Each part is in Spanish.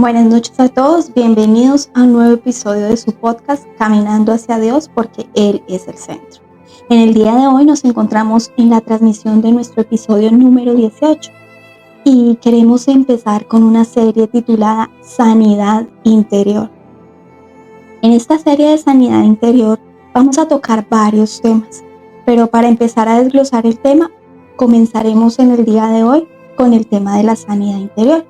Buenas noches a todos, bienvenidos a un nuevo episodio de su podcast Caminando hacia Dios porque Él es el centro. En el día de hoy nos encontramos en la transmisión de nuestro episodio número 18 y queremos empezar con una serie titulada Sanidad Interior. En esta serie de Sanidad Interior vamos a tocar varios temas, pero para empezar a desglosar el tema, comenzaremos en el día de hoy con el tema de la sanidad interior.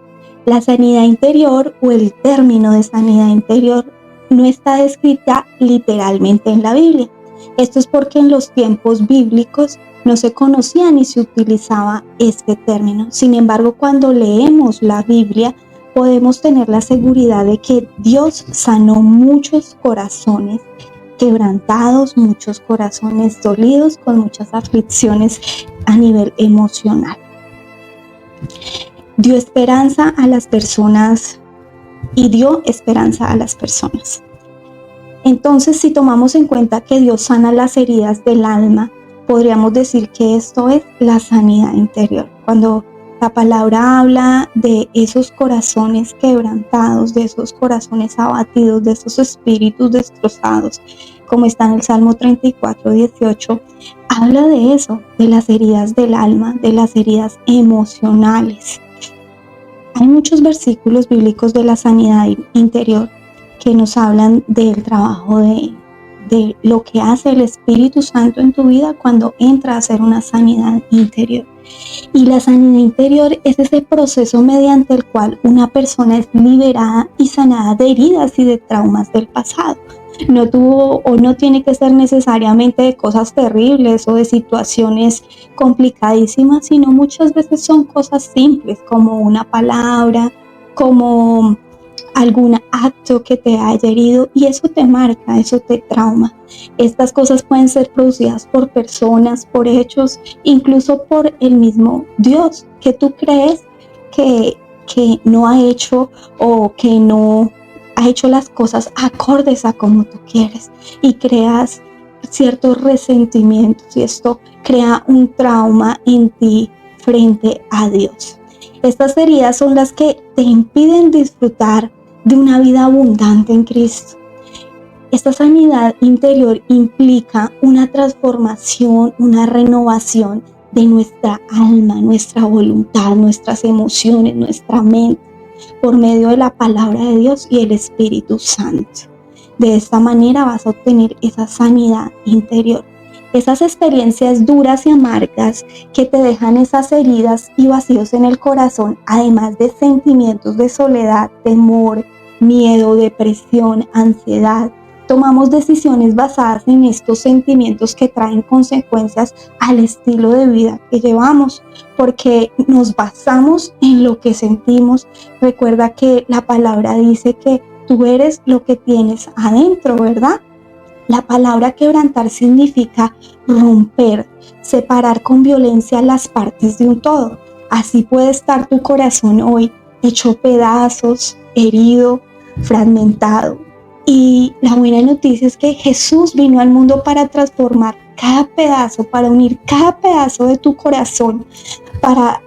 La sanidad interior o el término de sanidad interior no está descrita literalmente en la Biblia. Esto es porque en los tiempos bíblicos no se conocía ni se utilizaba este término. Sin embargo, cuando leemos la Biblia, podemos tener la seguridad de que Dios sanó muchos corazones quebrantados, muchos corazones dolidos, con muchas aflicciones a nivel emocional. Dio esperanza a las personas y dio esperanza a las personas. Entonces, si tomamos en cuenta que Dios sana las heridas del alma, podríamos decir que esto es la sanidad interior. Cuando la palabra habla de esos corazones quebrantados, de esos corazones abatidos, de esos espíritus destrozados, como está en el Salmo 34, 18, habla de eso, de las heridas del alma, de las heridas emocionales. Hay muchos versículos bíblicos de la sanidad interior que nos hablan del trabajo de lo que hace el Espíritu Santo en tu vida cuando entra a hacer una sanidad interior. Y la sanidad interior es ese proceso mediante el cual una persona es liberada y sanada de heridas y de traumas del pasado. No tuvo o no tiene que ser necesariamente de cosas terribles o de situaciones complicadísimas, sino muchas veces son cosas simples como una palabra, como algún acto que te haya herido, y eso te marca, eso te trauma. Estas cosas pueden ser producidas por personas, por hechos, incluso por el mismo Dios que tú crees que no ha hecho o que no ha hecho las cosas acordes a como tú quieres, y creas ciertos resentimientos y esto crea un trauma en ti frente a Dios. Estas heridas son las que te impiden disfrutar de una vida abundante en Cristo. Esta sanidad interior implica una transformación, una renovación de nuestra alma, nuestra voluntad, nuestras emociones, nuestra mente, por medio de la palabra de Dios y el Espíritu Santo. De esta manera vas a obtener esa sanidad interior. Esas experiencias duras y amargas que te dejan esas heridas y vacíos en el corazón, además de sentimientos de soledad, temor, miedo, depresión, ansiedad. Tomamos decisiones basadas en estos sentimientos que traen consecuencias al estilo de vida que llevamos, porque nos basamos en lo que sentimos. Recuerda que la palabra dice que tú eres lo que tienes adentro, ¿verdad? La palabra quebrantar significa romper, separar con violencia las partes de un todo. Así puede estar tu corazón hoy, hecho pedazos, herido, fragmentado. Y la buena noticia es que Jesús vino al mundo para transformar cada pedazo, para unir cada pedazo de tu corazón, para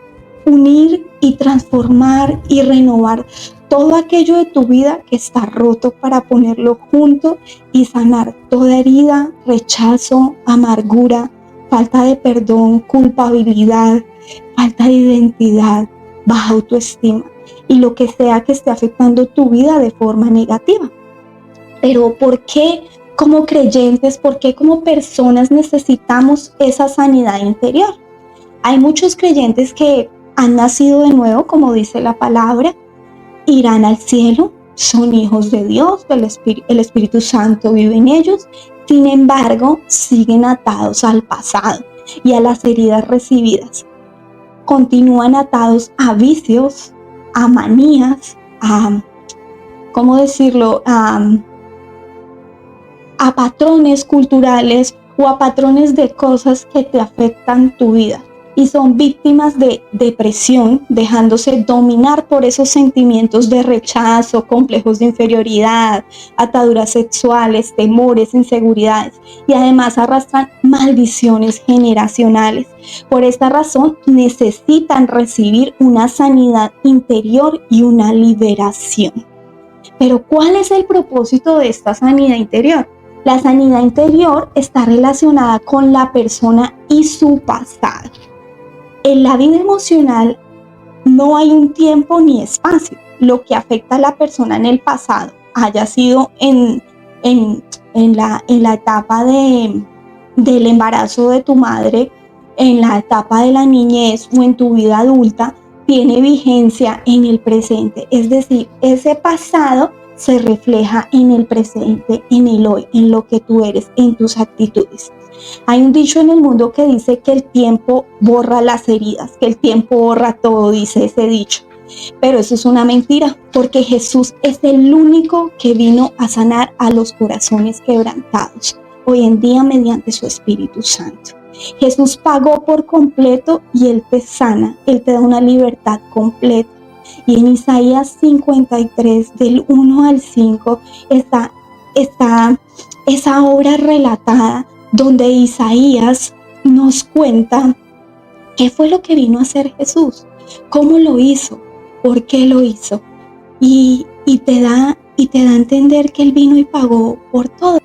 unir y transformar y renovar todo aquello de tu vida que está roto, para ponerlo junto y sanar toda herida, rechazo, amargura, falta de perdón, culpabilidad, falta de identidad, baja autoestima y lo que sea que esté afectando tu vida de forma negativa. Pero ¿por qué como creyentes, por qué como personas necesitamos esa sanidad interior? Hay muchos creyentes que han nacido de nuevo, como dice la palabra, irán al cielo, son hijos de Dios, el Espíritu Santo vive en ellos. Sin embargo, siguen atados al pasado y a las heridas recibidas. Continúan atados a vicios, a manías, a patrones culturales o a patrones de cosas que te afectan tu vida. y son víctimas de depresión, dejándose dominar por esos sentimientos de rechazo, complejos de inferioridad, ataduras sexuales, temores, inseguridades, y además arrastran maldiciones generacionales. Por esta razón necesitan recibir una sanidad interior y una liberación. Pero ¿cuál es el propósito de esta sanidad interior? La sanidad interior está relacionada con la persona y su pasado. En la vida emocional no hay un tiempo ni espacio. Lo que afecta a la persona en el pasado, haya sido en la etapa del embarazo de tu madre, en la etapa de la niñez o en tu vida adulta, tiene vigencia en el presente. Es decir, ese pasado se refleja en el presente, en el hoy, en lo que tú eres, en tus actitudes. Hay un dicho en el mundo que dice que el tiempo borra las heridas, que el tiempo borra todo, dice ese dicho. Pero eso es una mentira, porque Jesús es el único que vino a sanar a los corazones quebrantados, hoy en día mediante su Espíritu Santo. Jesús pagó por completo y Él te sana, Él te da una libertad completa. Y en Isaías 53, del 1 al 5, está esa obra relatada donde Isaías nos cuenta qué fue lo que vino a hacer Jesús, cómo lo hizo, por qué lo hizo. Y te da a entender que Él vino y pagó por todo.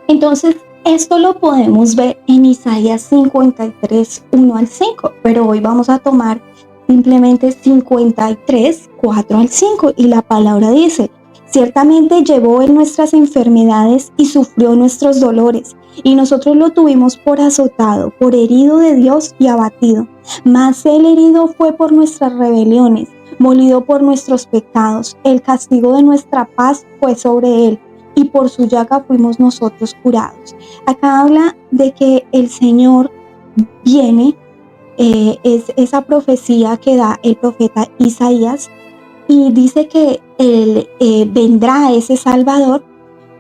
Entonces, esto lo podemos ver en Isaías 53, 1 al 5, pero hoy vamos a tomar simplemente 53, 4 al 5, y la palabra dice: ciertamente llevó Él nuestras enfermedades y sufrió nuestros dolores, y nosotros lo tuvimos por azotado, por herido de Dios y abatido. Mas Él herido fue por nuestras rebeliones, molido por nuestros pecados. El castigo de nuestra paz fue sobre Él, y por su llaga fuimos nosotros curados. Acá habla de que el Señor viene, es esa profecía que da el profeta Isaías, y dice que Él vendrá ese Salvador,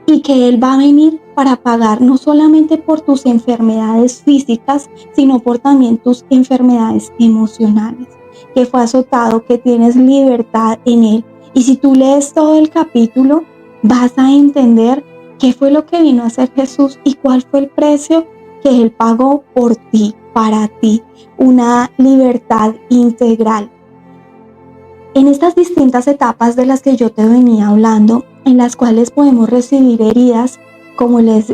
y que Él va a venir para pagar no solamente por tus enfermedades físicas, sino por también tus enfermedades emocionales, que fue azotado, que tienes libertad en Él. Y si tú lees todo el capítulo, vas a entender qué fue lo que vino a hacer Jesús y cuál fue el precio que Él pagó por ti, para ti, una libertad integral. En estas distintas etapas de las que yo te venía hablando, en las cuales podemos recibir heridas, como les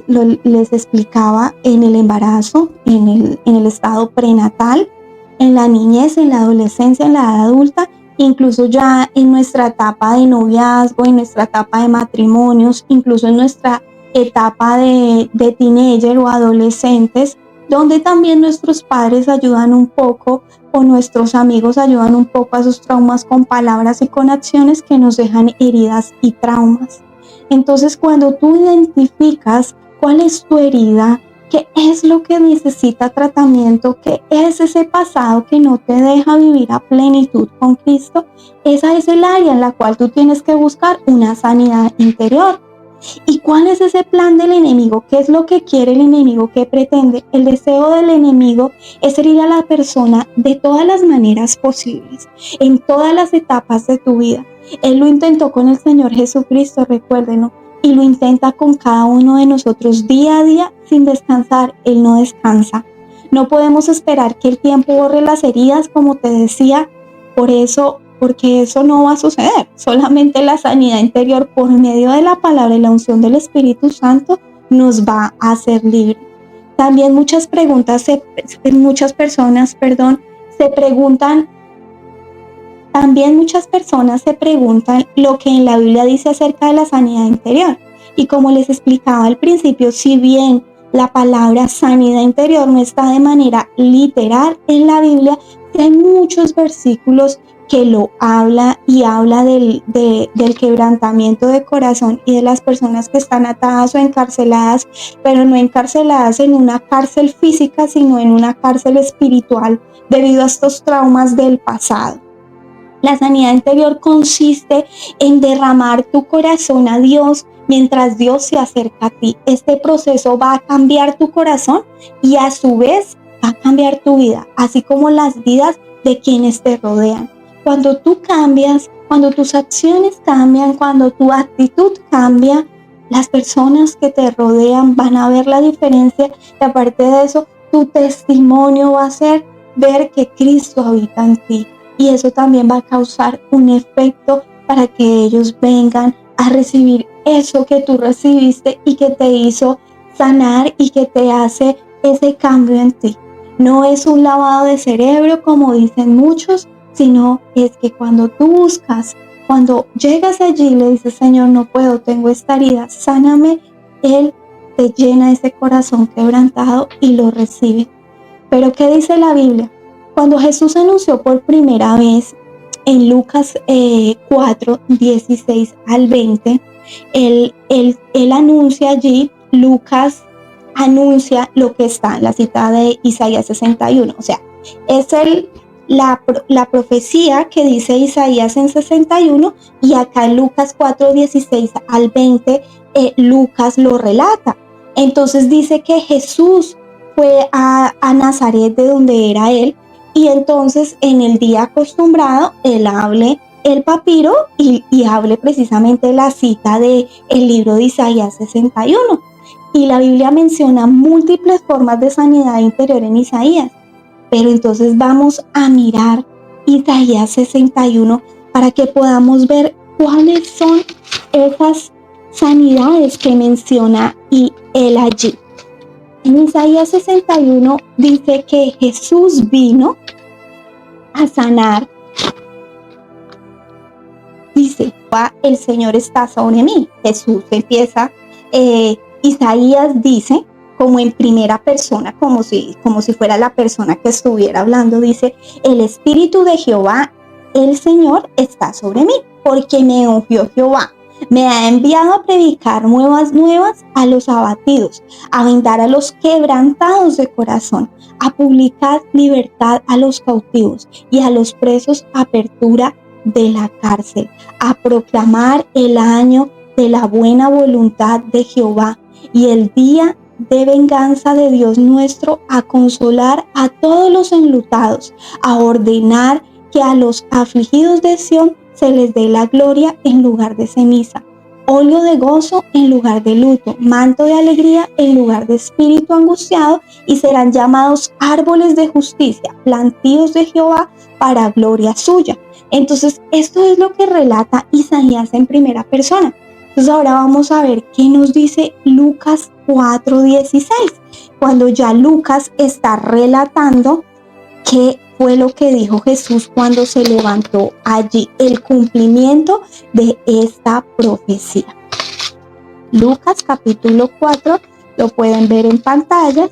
explicaba, en el embarazo, en el estado prenatal, en la niñez, en la adolescencia, en la edad adulta, incluso ya en nuestra etapa de noviazgo, en nuestra etapa de matrimonios, incluso en nuestra etapa de teenager o adolescentes, donde también nuestros padres ayudan un poco, o nuestros amigos ayudan un poco a esos traumas con palabras y con acciones que nos dejan heridas y traumas. Entonces, cuando tú identificas cuál es tu herida, qué es lo que necesita tratamiento, qué es ese pasado que no te deja vivir a plenitud con Cristo, esa es el área en la cual tú tienes que buscar una sanidad interior. ¿Y cuál es ese plan del enemigo? ¿Qué es lo que quiere el enemigo? ¿Qué pretende? El deseo del enemigo es herir a la persona de todas las maneras posibles, en todas las etapas de tu vida. Él lo intentó con el Señor Jesucristo, recuérdenlo, y lo intenta con cada uno de nosotros día a día sin descansar. Él no descansa. No podemos esperar que el tiempo borre las heridas, como te decía, porque eso no va a suceder. Solamente la sanidad interior por medio de la palabra y la unción del Espíritu Santo nos va a hacer libres. También muchas personas se preguntan lo que en la Biblia dice acerca de la sanidad interior. Y como les explicaba al principio, si bien la palabra sanidad interior no está de manera literal en la Biblia, hay muchos versículos que lo habla, y habla del quebrantamiento de corazón y de las personas que están atadas o encarceladas, pero no encarceladas en una cárcel física, sino en una cárcel espiritual debido a estos traumas del pasado. La sanidad interior consiste en derramar tu corazón a Dios mientras Dios se acerca a ti. Este proceso va a cambiar tu corazón y a su vez va a cambiar tu vida, así como las vidas de quienes te rodean. Cuando tú cambias, cuando tus acciones cambian, cuando tu actitud cambia, las personas que te rodean van a ver la diferencia y aparte de eso, tu testimonio va a ser ver que Cristo habita en ti. Y eso también va a causar un efecto para que ellos vengan a recibir eso que tú recibiste y que te hizo sanar y que te hace ese cambio en ti. No es un lavado de cerebro como dicen muchos, sino es que cuando tú buscas, cuando llegas allí y le dices, Señor, no puedo, tengo esta herida, sáname, Él te llena ese corazón quebrantado y lo recibe. Pero ¿qué dice la Biblia? Cuando Jesús anunció por primera vez en Lucas 4, 16 al 20, él anuncia allí, Lucas anuncia lo que está en la cita de Isaías 61. O sea, es la profecía que dice Isaías en 61 y acá en Lucas 4, 16 al 20, Lucas lo relata. Entonces dice que Jesús fue a Nazaret de donde era él y entonces en el día acostumbrado él hable el papiro y hable precisamente la cita del libro de Isaías 61. Y la Biblia menciona múltiples formas de sanidad interior en Isaías. Pero entonces vamos a mirar Isaías 61 para que podamos ver cuáles son esas sanidades que menciona él allí. En Isaías 61 dice que Jesús vino a sanar. Dice, el Señor está sobre mí. Jesús empieza, Isaías dice, como en primera persona, como si fuera la persona que estuviera hablando, dice, el Espíritu de Jehová, el Señor, está sobre mí, porque me ungió Jehová. Me ha enviado a predicar nuevas a los abatidos, a vendar a los quebrantados de corazón, a publicar libertad a los cautivos y a los presos apertura de la cárcel, a proclamar el año de la buena voluntad de Jehová y el día de venganza de Dios nuestro, a consolar a todos los enlutados, a ordenar que a los afligidos de Sión se les dé la gloria en lugar de ceniza, óleo de gozo en lugar de luto, manto de alegría en lugar de espíritu angustiado, y serán llamados árboles de justicia, plantíos de Jehová para gloria suya. Entonces, esto es lo que relata Isaías en primera persona. Entonces, ahora vamos a ver qué nos dice Lucas 4:16, cuando ya Lucas está relatando qué fue lo que dijo Jesús cuando se levantó allí, el cumplimiento de esta profecía. Lucas capítulo 4, lo pueden ver en pantalla.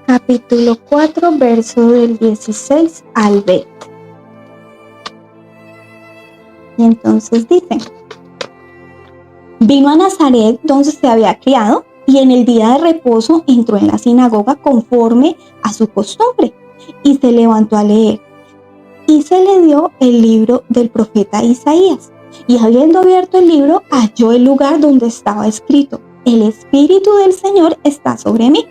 Capítulo 4, verso del 16 al 20. Y entonces dice, vino a Nazaret donde se había criado, y en el día de reposo entró en la sinagoga conforme a su costumbre y se levantó a leer. Y se le dio el libro del profeta Isaías. Y habiendo abierto el libro, halló el lugar donde estaba escrito: el Espíritu del Señor está sobre mí,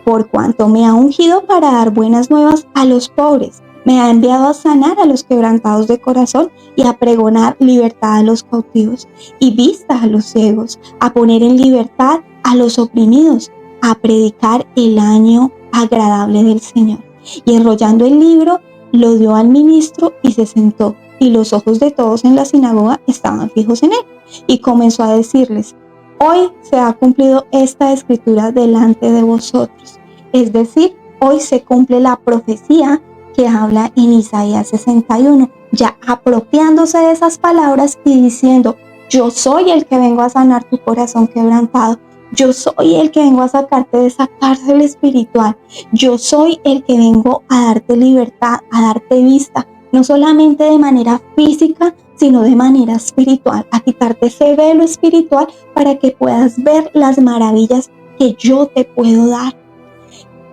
por cuanto me ha ungido para dar buenas nuevas a los pobres. Me ha enviado a sanar a los quebrantados de corazón y a pregonar libertad a los cautivos y vista a los ciegos, a poner en libertad a los oprimidos, a predicar el año agradable del Señor. Y enrollando el libro, lo dio al ministro y se sentó, y los ojos de todos en la sinagoga estaban fijos en él. Y comenzó a decirles: hoy se ha cumplido esta escritura delante de vosotros. Es decir, hoy se cumple la profecía que habla en Isaías 61, ya apropiándose de esas palabras y diciendo: yo soy el que vengo a sanar tu corazón quebrantado. Yo soy el que vengo a sacarte de esa cárcel espiritual. Yo soy el que vengo a darte libertad, a darte vista, no solamente de manera física, sino de manera espiritual, a quitarte ese velo espiritual para que puedas ver las maravillas que yo te puedo dar.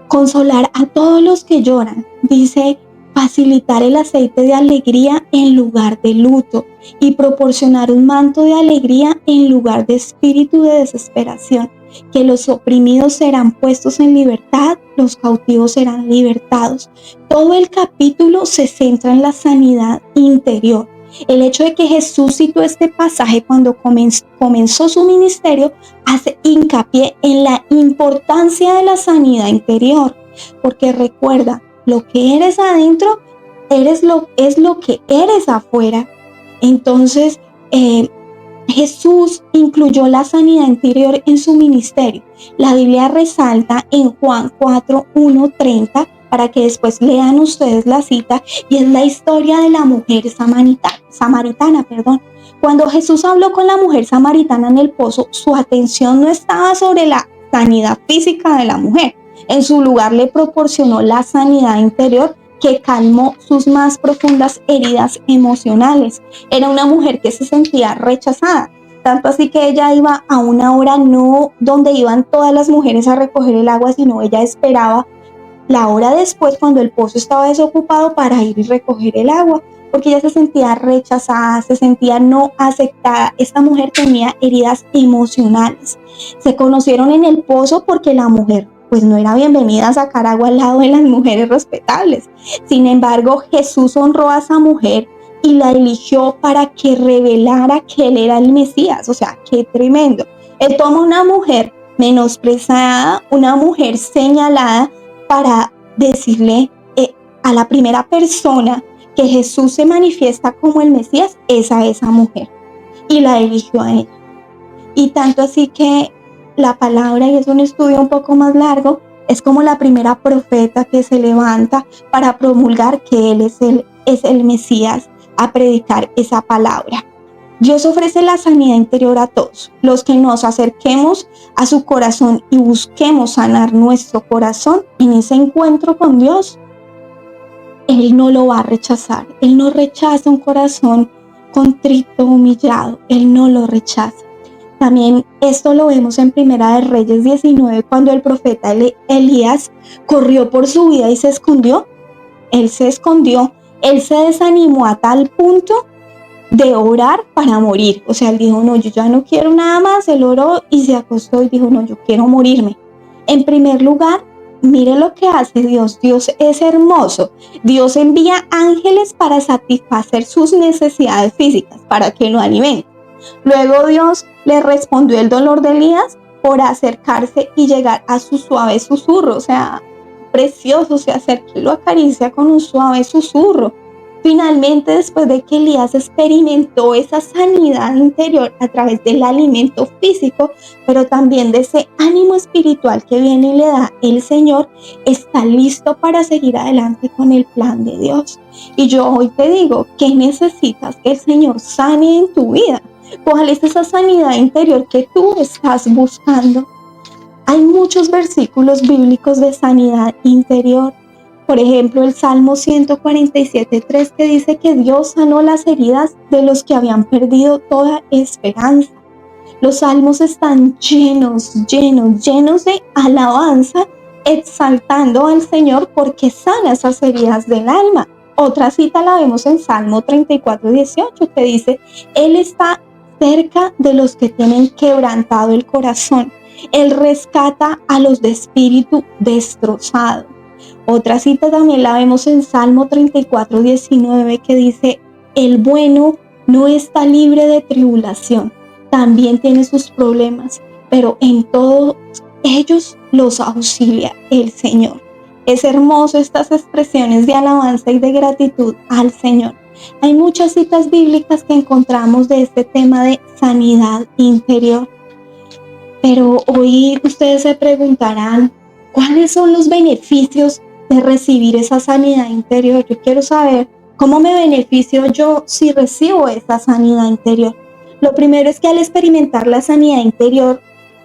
Consolar a todos los que lloran, dice, facilitar el aceite de alegría en lugar de luto y proporcionar un manto de alegría en lugar de espíritu de desesperación, que los oprimidos serán puestos en libertad, los cautivos serán libertados. Todo el capítulo se centra en la sanidad interior. El hecho de que Jesús citó este pasaje cuando comenzó su ministerio hace hincapié en la importancia de la sanidad interior, porque recuerda, lo que eres adentro es lo que eres afuera. Entonces, Jesús incluyó la sanidad interior en su ministerio. La Biblia resalta en Juan 4:1-30 para que después lean ustedes la cita, y es la historia de la mujer samaritana. Cuando Jesús habló con la mujer samaritana en el pozo, su atención no estaba sobre la sanidad física de la mujer. En su lugar le proporcionó la sanidad interior que calmó sus más profundas heridas emocionales. Era una mujer que se sentía rechazada, tanto así que ella iba a una hora no donde iban todas las mujeres a recoger el agua, sino ella esperaba la hora después cuando el pozo estaba desocupado para ir y recoger el agua, porque ella se sentía rechazada, se sentía no aceptada. Esta mujer tenía heridas emocionales. Se conocieron en el pozo porque la mujer pues no era bienvenida a sacar agua al lado de las mujeres respetables. Sin embargo, Jesús honró a esa mujer y la eligió para que revelara que él era el Mesías. O sea, qué tremendo. Él toma una mujer menospreciada, una mujer señalada, para decirle a la primera persona que Jesús se manifiesta como el Mesías, es a esa mujer, y la eligió a ella. Y tanto así que la palabra, y es un estudio un poco más largo, es como la primera profeta que se levanta para promulgar que él es el Mesías, a predicar esa palabra. Dios ofrece la sanidad interior a todos. Los que nos acerquemos a su corazón y busquemos sanar nuestro corazón en ese encuentro con Dios, Él no lo va a rechazar. Él no rechaza un corazón contrito, humillado. Él no lo rechaza. También esto lo vemos en Primera de Reyes 19, cuando el profeta Elías corrió por su vida y se escondió. Él se escondió. Él se desanimó a tal punto de orar para morir. O sea, él dijo, no, yo ya no quiero nada más. Él oró y se acostó y dijo, no, yo quiero morirme. En primer lugar, mire lo que hace Dios. Dios es hermoso. Dios envía ángeles para satisfacer sus necesidades físicas, para que lo alimenten. Luego Dios le respondió el dolor de Elías por acercarse y llegar a su suave susurro. O sea, precioso, se acerca y lo acaricia con un suave susurro. Finalmente, después de que Elías experimentó esa sanidad interior a través del alimento físico, pero también de ese ánimo espiritual que viene y le da el Señor, está listo para seguir adelante con el plan de Dios. Y yo hoy te digo, ¿qué necesitas que el Señor sane en tu vida? ¿Cuál es esa sanidad interior que tú estás buscando? Hay muchos versículos bíblicos de sanidad interior. Por ejemplo, el Salmo 147:3, que dice que Dios sanó las heridas de los que habían perdido toda esperanza. Los salmos están llenos de alabanza, exaltando al Señor porque sana esas heridas del alma. Otra cita la vemos en Salmo 34:18, que dice, Él está cerca de los que tienen quebrantado el corazón. Él rescata a los de espíritu destrozado. Otra cita también la vemos en Salmo 34:19, que dice, el bueno no está libre de tribulación, también tiene sus problemas, pero en todos ellos los auxilia el Señor. Es hermoso estas expresiones de alabanza y de gratitud al Señor. Hay muchas citas bíblicas que encontramos de este tema de sanidad interior. Pero hoy ustedes se preguntarán, ¿cuáles son los beneficios de recibir esa sanidad interior? Yo quiero saber cómo me beneficio yo si recibo esa sanidad interior. Lo primero es que al experimentar la sanidad interior,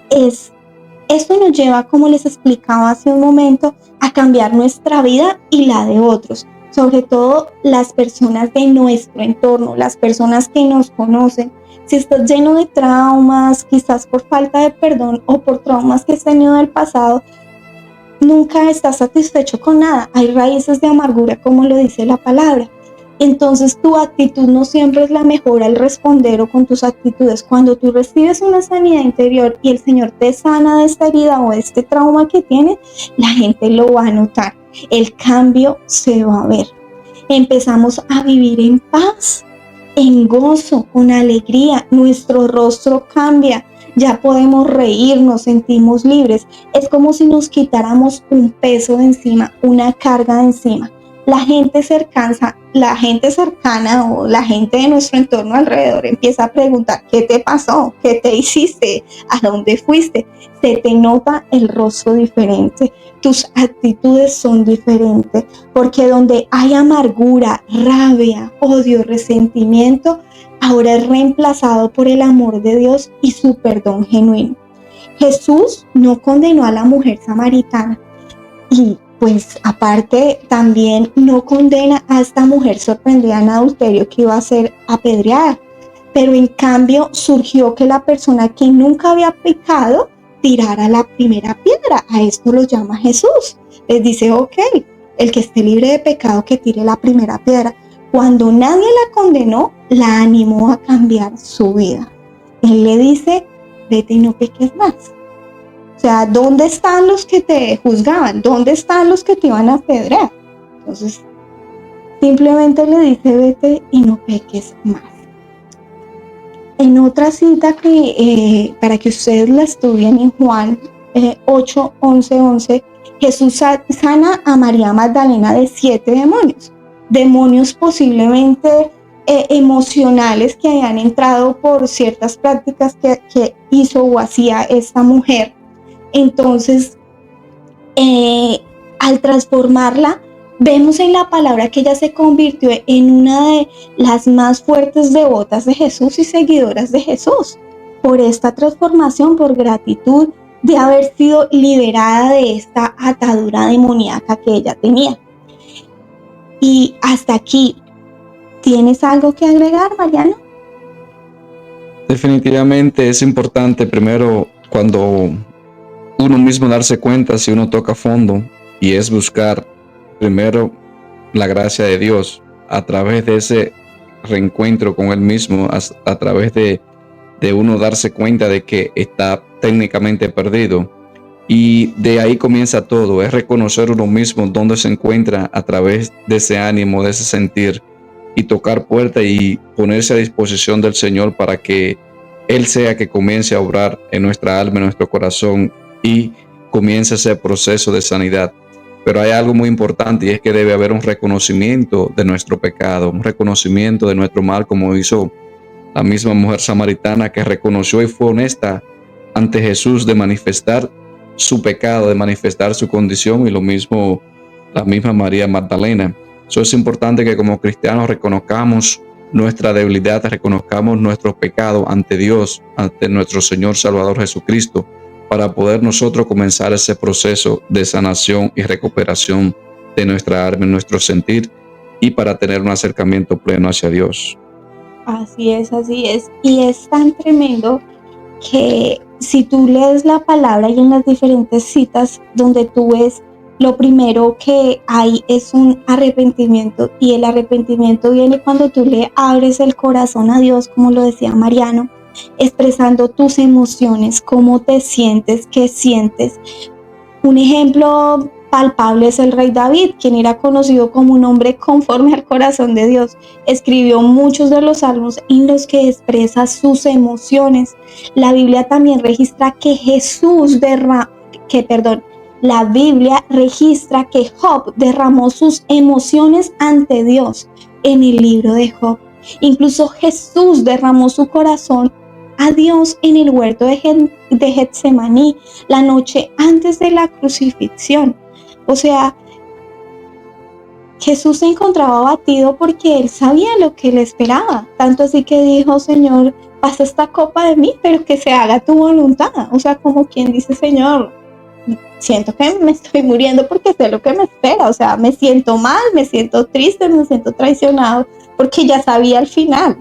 esto nos lleva, como les explicaba hace un momento, a cambiar nuestra vida y la de otros. Sobre todo las personas de nuestro entorno, las personas que nos conocen. Si estás lleno de traumas, quizás por falta de perdón o por traumas que has tenido del pasado, nunca estás satisfecho con nada. Hay raíces de amargura, como lo dice la palabra. Entonces tu actitud no siempre es la mejor al responder o con tus actitudes. Cuando tú recibes una sanidad interior y el Señor te sana de esta herida o este trauma que tienes, la gente lo va a notar. El cambio se va a ver. Empezamos a vivir en paz, en gozo, con alegría. Nuestro rostro cambia. Ya podemos reír, nos sentimos libres. Es como si nos quitáramos un peso de encima, una carga de encima. La gente cercana o la gente de nuestro entorno alrededor empieza a preguntar: ¿qué te pasó? ¿Qué te hiciste? ¿A dónde fuiste? Se te nota el rostro diferente, tus actitudes son diferentes, porque donde hay amargura, rabia, odio, resentimiento, ahora es reemplazado por el amor de Dios y su perdón genuino. Jesús no condenó a la mujer samaritana y pues aparte también no condena a esta mujer sorprendida en adulterio que iba a ser apedreada, pero en cambio surgió que la persona que nunca había pecado tirara la primera piedra. A esto lo llama Jesús. Les dice: ok, el que esté libre de pecado que tire la primera piedra. Cuando nadie la condenó, la animó a cambiar su vida. Él le dice: vete y no peques más. O sea, ¿dónde están los que te juzgaban? ¿Dónde están los que te iban a apedrear? Entonces, simplemente le dice: vete y no peques más. En otra cita que para que ustedes la estudien, en Juan 8, 11, 11, Jesús sana a María Magdalena de 7 demonios. Demonios posiblemente emocionales que hayan entrado por ciertas prácticas que hizo o hacía esta mujer. Entonces, al transformarla, vemos en la palabra que ella se convirtió en una de las más fuertes devotas de Jesús y seguidoras de Jesús. Por esta transformación, por gratitud de haber sido liberada de esta atadura demoníaca que ella tenía. Y hasta aquí, ¿tienes algo que agregar, Mariano? Definitivamente es importante primero cuando uno mismo darse cuenta si uno toca fondo, y es buscar primero la gracia de Dios a través de ese reencuentro con Él mismo, a través de uno darse cuenta de que está técnicamente perdido. Y de ahí comienza todo, es reconocer uno mismo dónde se encuentra a través de ese ánimo, de ese sentir, y tocar puerta y ponerse a disposición del Señor para que Él sea que comience a obrar en nuestra alma, en nuestro corazón, y comience ese proceso de sanidad. Pero hay algo muy importante, y es que debe haber un reconocimiento de nuestro pecado, un reconocimiento de nuestro mal, como hizo la misma mujer samaritana, que reconoció y fue honesta ante Jesús de manifestar su pecado, de manifestar su condición, y lo mismo la misma María Magdalena. Eso es importante, que como cristianos reconozcamos nuestra debilidad, reconozcamos nuestro pecado ante Dios, ante nuestro Señor Salvador Jesucristo, para poder nosotros comenzar ese proceso de sanación y recuperación de nuestra alma, nuestro sentir, y para tener un acercamiento pleno hacia Dios. Así es, así es. Y es tan tremendo que si tú lees la palabra y en las diferentes citas donde tú ves, lo primero que hay es un arrepentimiento, y el arrepentimiento viene cuando tú le abres el corazón a Dios, como lo decía Mariano, expresando tus emociones, cómo te sientes, qué sientes. Un ejemplo palpable es el rey David, quien era conocido como un hombre conforme al corazón de Dios. Escribió muchos de los salmos en los que expresa sus emociones. La Biblia también registra que la Biblia registra que Job derramó sus emociones ante Dios en el libro de Job. Incluso Jesús derramó su corazón a Dios en el huerto de Getsemaní, la noche antes de la crucifixión. O sea, Jesús se encontraba abatido porque él sabía lo que le esperaba, tanto así que dijo: Señor, pasa esta copa de mí, pero que se haga tu voluntad. O sea, como quien dice: Señor, siento que me estoy muriendo porque sé lo que me espera. O sea, me siento mal, me siento triste, me siento traicionado, porque ya sabía el final.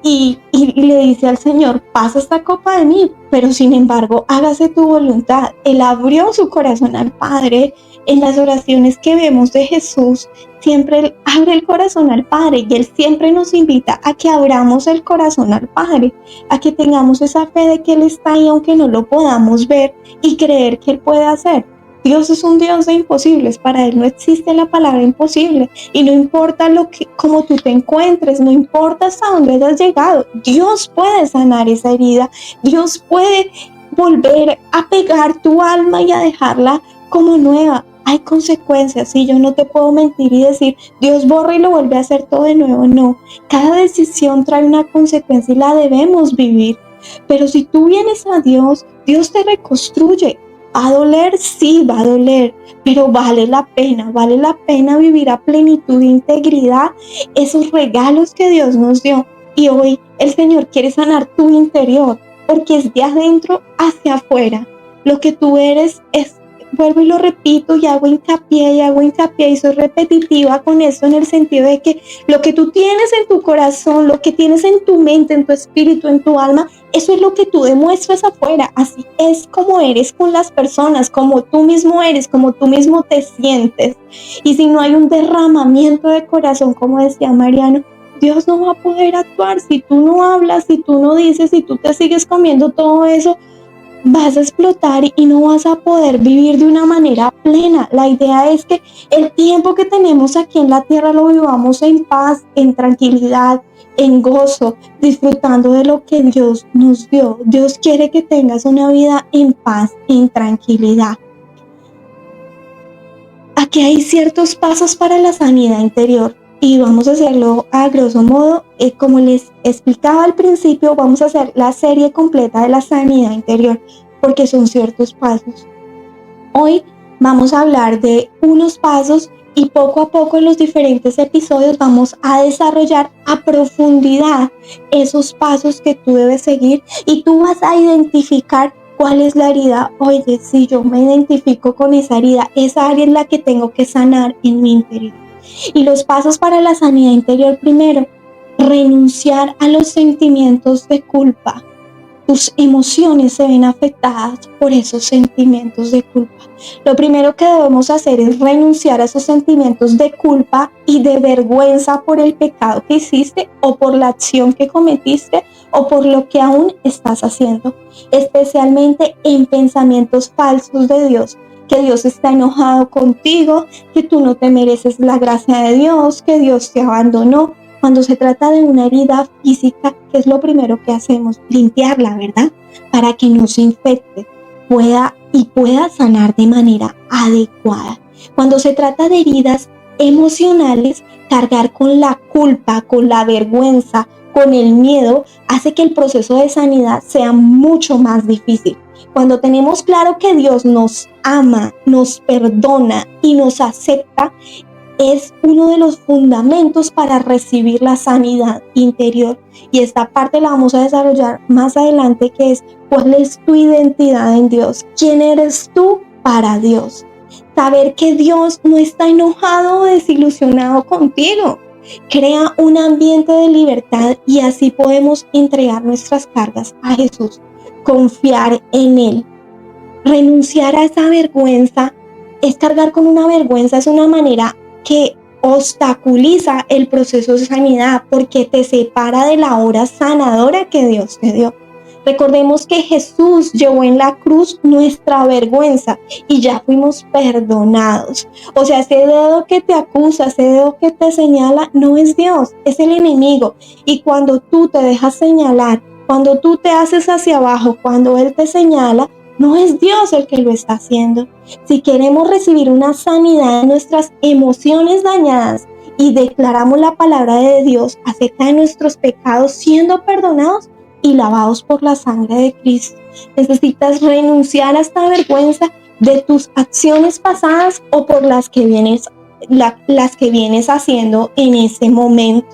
Y le dice al Señor: pasa esta copa de mí, pero sin embargo hágase tu voluntad. Él abrió su corazón al Padre, en las oraciones que vemos de Jesús, siempre Él abre el corazón al Padre y Él siempre nos invita a que abramos el corazón al Padre, a que tengamos esa fe de que Él está ahí aunque no lo podamos ver y creer que Él puede hacer. Dios es un Dios de imposibles, para Él no existe la palabra imposible y no importa cómo tú te encuentres, no importa hasta dónde hayas llegado, Dios puede sanar esa herida, Dios puede volver a pegar tu alma y a dejarla como nueva. Hay consecuencias, y yo no te puedo mentir y decir, Dios borra y lo vuelve a hacer todo de nuevo, no. Cada decisión trae una consecuencia y la debemos vivir. Pero si tú vienes a Dios, Dios te reconstruye. ¿Va a doler? Sí, va a doler, pero vale la pena vivir a plenitud e integridad esos regalos que Dios nos dio. Y hoy el Señor quiere sanar tu interior, porque es de adentro hacia afuera. Lo que tú eres es, vuelvo y lo repito y hago hincapié y soy repetitiva con eso en el sentido de que lo que tú tienes en tu corazón, lo que tienes en tu mente, en tu espíritu, en tu alma, eso es lo que tú demuestras afuera. Así es como eres con las personas, como tú mismo eres, como tú mismo te sientes. Y si no hay un derramamiento de corazón, como decía Mariano, Dios no va a poder actuar. Si tú no hablas, si tú no dices, si tú te sigues comiendo todo eso, vas a explotar y no vas a poder vivir de una manera plena. La idea es que el tiempo que tenemos aquí en la tierra lo vivamos en paz, en tranquilidad, en gozo, disfrutando de lo que Dios nos dio. Dios quiere que tengas una vida en paz, en tranquilidad. Aquí hay ciertos pasos para la sanidad interior y vamos a hacerlo a grosso modo. Como les explicaba al principio, vamos a hacer la serie completa de la sanidad interior porque son ciertos pasos. Hoy vamos a hablar de unos pasos y poco a poco en los diferentes episodios vamos a desarrollar a profundidad esos pasos que tú debes seguir y tú vas a identificar cuál es la herida. Oye, si yo me identifico con esa herida, esa área es la que tengo que sanar en mi interior. Y los pasos para la sanidad interior: primero, renunciar a los sentimientos de culpa. Tus emociones se ven afectadas por esos sentimientos de culpa. Lo primero que debemos hacer es renunciar a esos sentimientos de culpa y de vergüenza por el pecado que hiciste o por la acción que cometiste o por lo que aún estás haciendo, especialmente en pensamientos falsos de Dios, que Dios está enojado contigo, que tú no te mereces la gracia de Dios, que Dios te abandonó. Cuando se trata de una herida física, ¿qué es lo primero que hacemos? Limpiarla, ¿verdad? Para que no se infecte, pueda sanar de manera adecuada. Cuando se trata de heridas emocionales, cargar con la culpa, con la vergüenza, con el miedo, hace que el proceso de sanidad sea mucho más difícil. Cuando tenemos claro que Dios nos ama, nos perdona y nos acepta, es uno de los fundamentos para recibir la sanidad interior. Y esta parte la vamos a desarrollar más adelante, que es cuál es tu identidad en Dios. ¿Quién eres tú para Dios? Saber que Dios no está enojado o desilusionado contigo. Crea un ambiente de libertad y así podemos entregar nuestras cargas a Jesús. Confiar en Él. Renunciar a esa vergüenza. Es cargar con una vergüenza, es una manera que obstaculiza el proceso de sanidad porque te separa de la obra sanadora que Dios te dio. Recordemos que Jesús llevó en la cruz nuestra vergüenza y ya fuimos perdonados. O sea, ese dedo que te acusa, ese dedo que te señala, no es Dios, es el enemigo. Y cuando tú te dejas señalar, cuando tú te haces hacia abajo, cuando Él te señala, no es Dios el que lo está haciendo. Si queremos recibir una sanidad de nuestras emociones dañadas y declaramos la palabra de Dios acerca de nuestros pecados siendo perdonados y lavados por la sangre de Cristo, necesitas renunciar a esta vergüenza de tus acciones pasadas o por las que vienes haciendo en ese momento.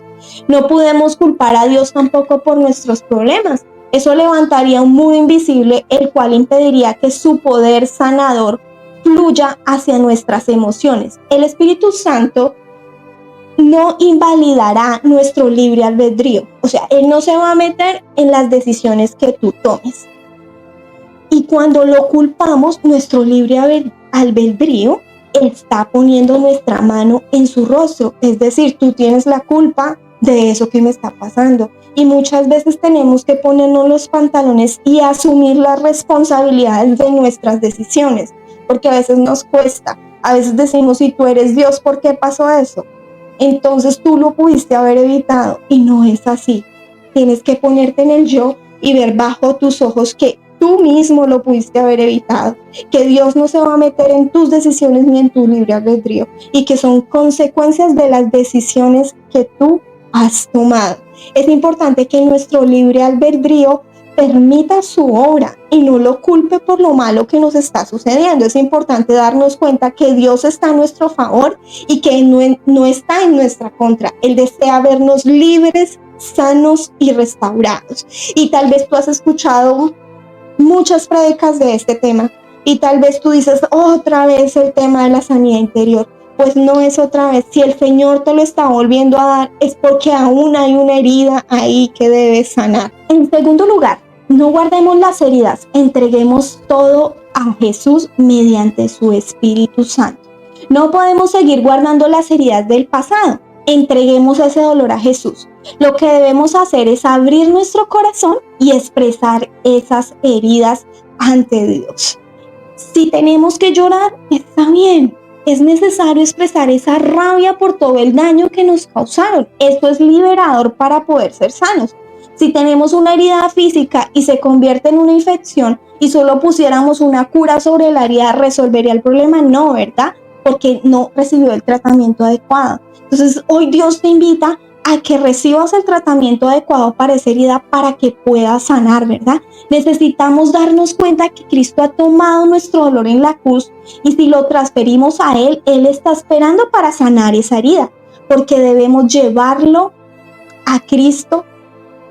No podemos culpar a Dios tampoco por nuestros problemas. Eso levantaría un muro invisible, el cual impediría que su poder sanador fluya hacia nuestras emociones. El Espíritu Santo no invalidará nuestro libre albedrío. O sea, Él no se va a meter en las decisiones que tú tomes. Y cuando lo culpamos, nuestro libre albedrío está poniendo nuestra mano en su rostro. Es decir, tú tienes la culpa de eso que me está pasando. Y muchas veces tenemos que ponernos los pantalones y asumir las responsabilidades de nuestras decisiones, porque a veces nos cuesta. A veces decimos, si tú eres Dios, ¿por qué pasó eso? Entonces tú lo pudiste haber evitado, y no es así. Tienes que ponerte en el yo y ver bajo tus ojos que tú mismo lo pudiste haber evitado, que Dios no se va a meter en tus decisiones ni en tu libre albedrío, y que son consecuencias de las decisiones que tú has tomado. Es importante que nuestro libre albedrío permita su obra y no lo culpe por lo malo que nos está sucediendo. Es importante darnos cuenta que Dios está a nuestro favor y que no está en nuestra contra. Él desea vernos libres, sanos y restaurados. Y tal vez tú has escuchado muchas prédicas de este tema y tal vez tú dices, otra vez el tema de la sanidad interior. Pues no es otra vez. Si el Señor te lo está volviendo a dar, es porque aún hay una herida ahí que debes sanar. En segundo lugar, no guardemos las heridas, entreguemos todo a Jesús mediante su Espíritu Santo. No podemos seguir guardando las heridas del pasado. Entreguemos ese dolor a Jesús. Lo que debemos hacer es abrir nuestro corazón y expresar esas heridas ante Dios. Si tenemos que llorar, está bien. Es necesario expresar esa rabia por todo el daño que nos causaron. Esto es liberador para poder ser sanos. Si tenemos una herida física y se convierte en una infección y solo pusiéramos una cura sobre la herida, ¿resolvería el problema? No, ¿verdad? Porque no recibió el tratamiento adecuado. Entonces, hoy Dios te invita a que recibas el tratamiento adecuado para esa herida para que puedas sanar, ¿verdad? Necesitamos darnos cuenta que Cristo ha tomado nuestro dolor en la cruz y si lo transferimos a Él, Él está esperando para sanar esa herida, porque debemos llevarlo a Cristo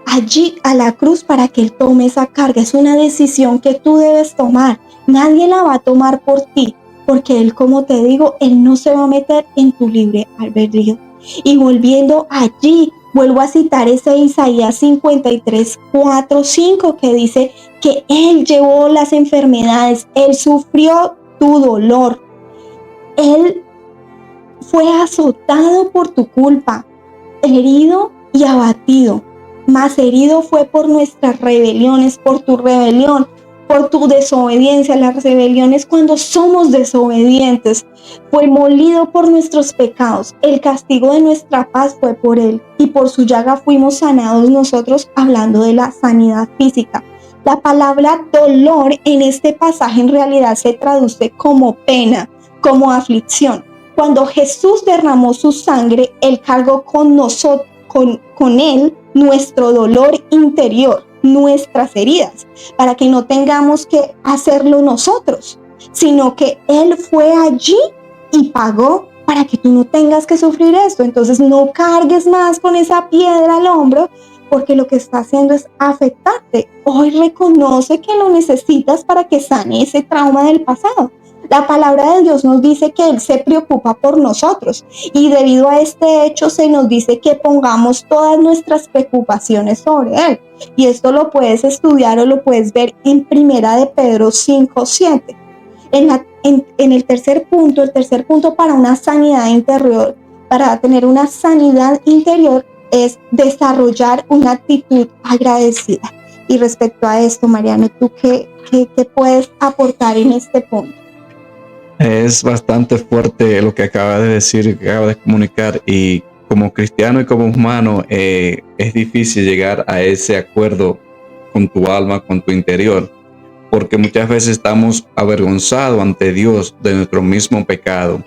allí a la cruz para que Él tome esa carga. Es una decisión que tú debes tomar. Nadie la va a tomar por ti, porque Él, como te digo, Él no se va a meter en tu libre albedrío. Y volviendo allí, vuelvo a citar ese Isaías 53, 4, 5, que dice que Él llevó las enfermedades, Él sufrió tu dolor, Él fue azotado por tu culpa, herido y abatido, mas herido fue por nuestras rebeliones, por tu rebelión, por tu desobediencia. Las rebeliones cuando somos desobedientes, fue molido por nuestros pecados. El castigo de nuestra paz fue por Él y por su llaga fuimos sanados nosotros, hablando de la sanidad física. La palabra dolor en este pasaje en realidad se traduce como pena, como aflicción. Cuando Jesús derramó su sangre, Él cargó con nosotros, con Él, nuestro dolor interior, nuestras heridas, para que no tengamos que hacerlo nosotros, sino que Él fue allí y pagó para que tú no tengas que sufrir esto. Entonces no cargues más con esa piedra al hombro, porque lo que está haciendo es afectarte. Hoy reconoce que lo necesitas para que sane ese trauma del pasado. La palabra de Dios nos dice que Él se preocupa por nosotros y debido a este hecho se nos dice que pongamos todas nuestras preocupaciones sobre Él. Y esto lo puedes estudiar o lo puedes ver en Primera de Pedro 5, 7. En el tercer punto para una sanidad interior, para tener una sanidad interior, es desarrollar una actitud agradecida. Y respecto a esto, Mariano, ¿tú qué puedes aportar en este punto? Es bastante fuerte lo que acaba de decir, que acaba de comunicar, y como cristiano y como humano es difícil llegar a ese acuerdo con tu alma, con tu interior, porque muchas veces estamos avergonzados ante Dios de nuestro mismo pecado,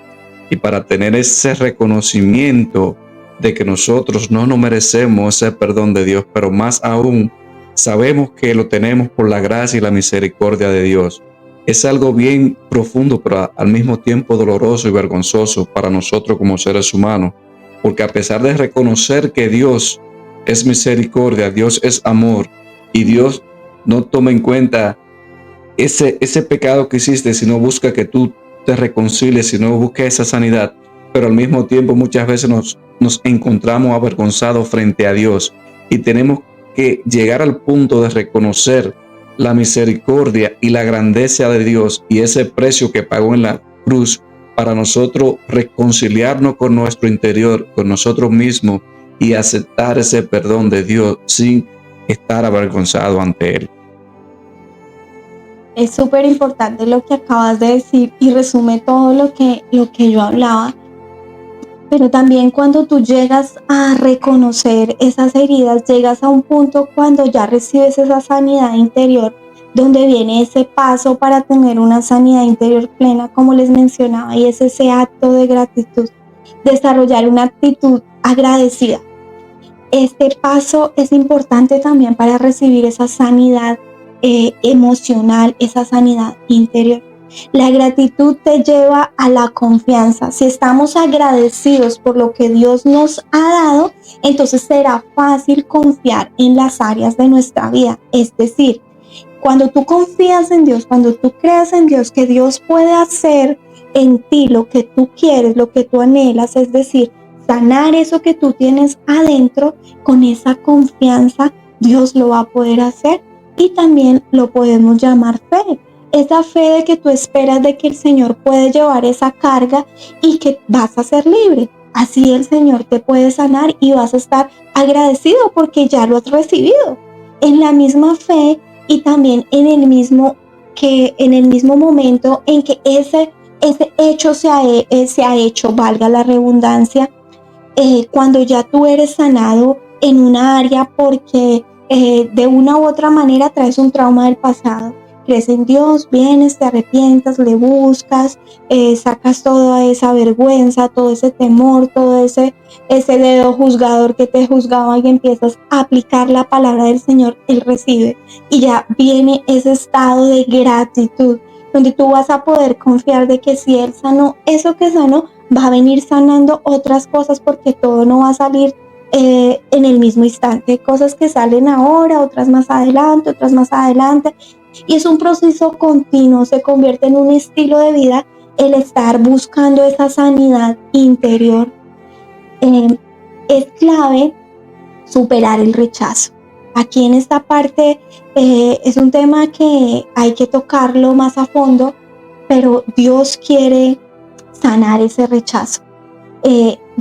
y para tener ese reconocimiento de que nosotros no nos merecemos ese perdón de Dios, pero más aún sabemos que lo tenemos por la gracia y la misericordia de Dios. Es algo bien profundo, pero al mismo tiempo doloroso y vergonzoso para nosotros como seres humanos, porque a pesar de reconocer que Dios es misericordia, Dios es amor, y Dios no toma en cuenta ese pecado que hiciste, sino busca que tú te reconcilies, sino busca esa sanidad, pero al mismo tiempo muchas veces nos encontramos avergonzados frente a Dios, y tenemos que llegar al punto de reconocer la misericordia y la grandeza de Dios y ese precio que pagó en la cruz para nosotros reconciliarnos con nuestro interior, con nosotros mismos y aceptar ese perdón de Dios sin estar avergonzado ante Él. Es súper importante lo que acabas de decir y resume todo lo que yo hablaba. Pero también cuando tú llegas a reconocer esas heridas, llegas a un punto cuando ya recibes esa sanidad interior, donde viene ese paso para tener una sanidad interior plena, como les mencionaba, y es ese acto de gratitud, desarrollar una actitud agradecida. Este paso es importante también para recibir esa sanidad emocional, esa sanidad interior. La gratitud te lleva a la confianza. Si estamos agradecidos por lo que Dios nos ha dado, entonces será fácil confiar en las áreas de nuestra vida. Es decir, cuando tú confías en Dios, cuando tú creas en Dios, que Dios puede hacer en ti lo que tú quieres, lo que tú anhelas, es decir, sanar eso que tú tienes adentro, con esa confianza Dios lo va a poder hacer, y también lo podemos llamar fe. Esa fe de que tú esperas de que el Señor puede llevar esa carga y que vas a ser libre. Así el Señor te puede sanar y vas a estar agradecido porque ya lo has recibido. En la misma fe y también en el mismo momento en que ese hecho se ha hecho, valga la redundancia, cuando ya tú eres sanado en una área porque de una u otra manera traes un trauma del pasado. Crees en Dios, vienes, te arrepientas, le buscas, sacas toda esa vergüenza, todo ese temor, todo ese dedo juzgador que te juzgaba, y empiezas a aplicar la palabra del Señor. Él recibe y ya viene ese estado de gratitud, donde tú vas a poder confiar de que si Él sanó eso que sanó, va a venir sanando otras cosas, porque todo no va a salir en el mismo instante. Hay cosas que salen ahora, otras más adelante, y es un proceso continuo. Se convierte en un estilo de vida el estar buscando esa sanidad interior. Es clave superar el rechazo. Aquí en esta parte es un tema que hay que tocarlo más a fondo, pero Dios quiere sanar ese rechazo.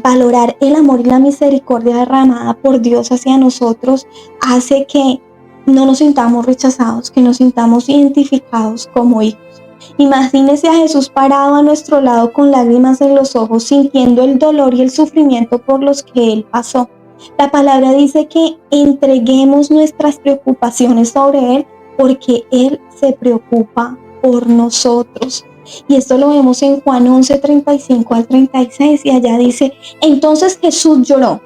Valorar el amor y la misericordia derramada por Dios hacia nosotros hace que no nos sintamos rechazados, que nos sintamos identificados como hijos. Imagínese a Jesús parado a nuestro lado con lágrimas en los ojos, sintiendo el dolor y el sufrimiento por los que Él pasó. La palabra dice que entreguemos nuestras preocupaciones sobre Él, porque Él se preocupa por nosotros. Y esto lo vemos en Juan 11, 35 al 36, y allá dice: entonces Jesús lloró.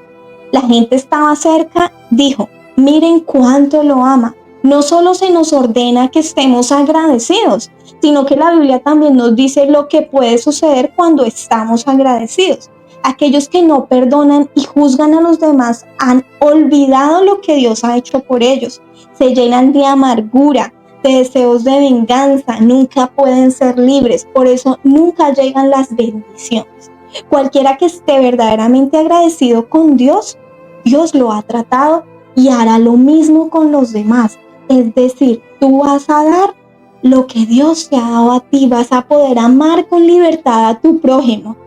La gente estaba cerca, dijo: miren cuánto lo ama. No solo se nos ordena que estemos agradecidos, sino que la Biblia también nos dice lo que puede suceder cuando estamos agradecidos. Aquellos que no perdonan y juzgan a los demás han olvidado lo que Dios ha hecho por ellos. Se llenan de amargura, de deseos de venganza, nunca pueden ser libres, por eso nunca llegan las bendiciones. Cualquiera que esté verdaderamente agradecido con Dios, Dios lo ha tratado y hará lo mismo con los demás. Es decir, tú vas a dar lo que Dios te ha dado a ti, vas a poder amar con libertad a tu prójimo,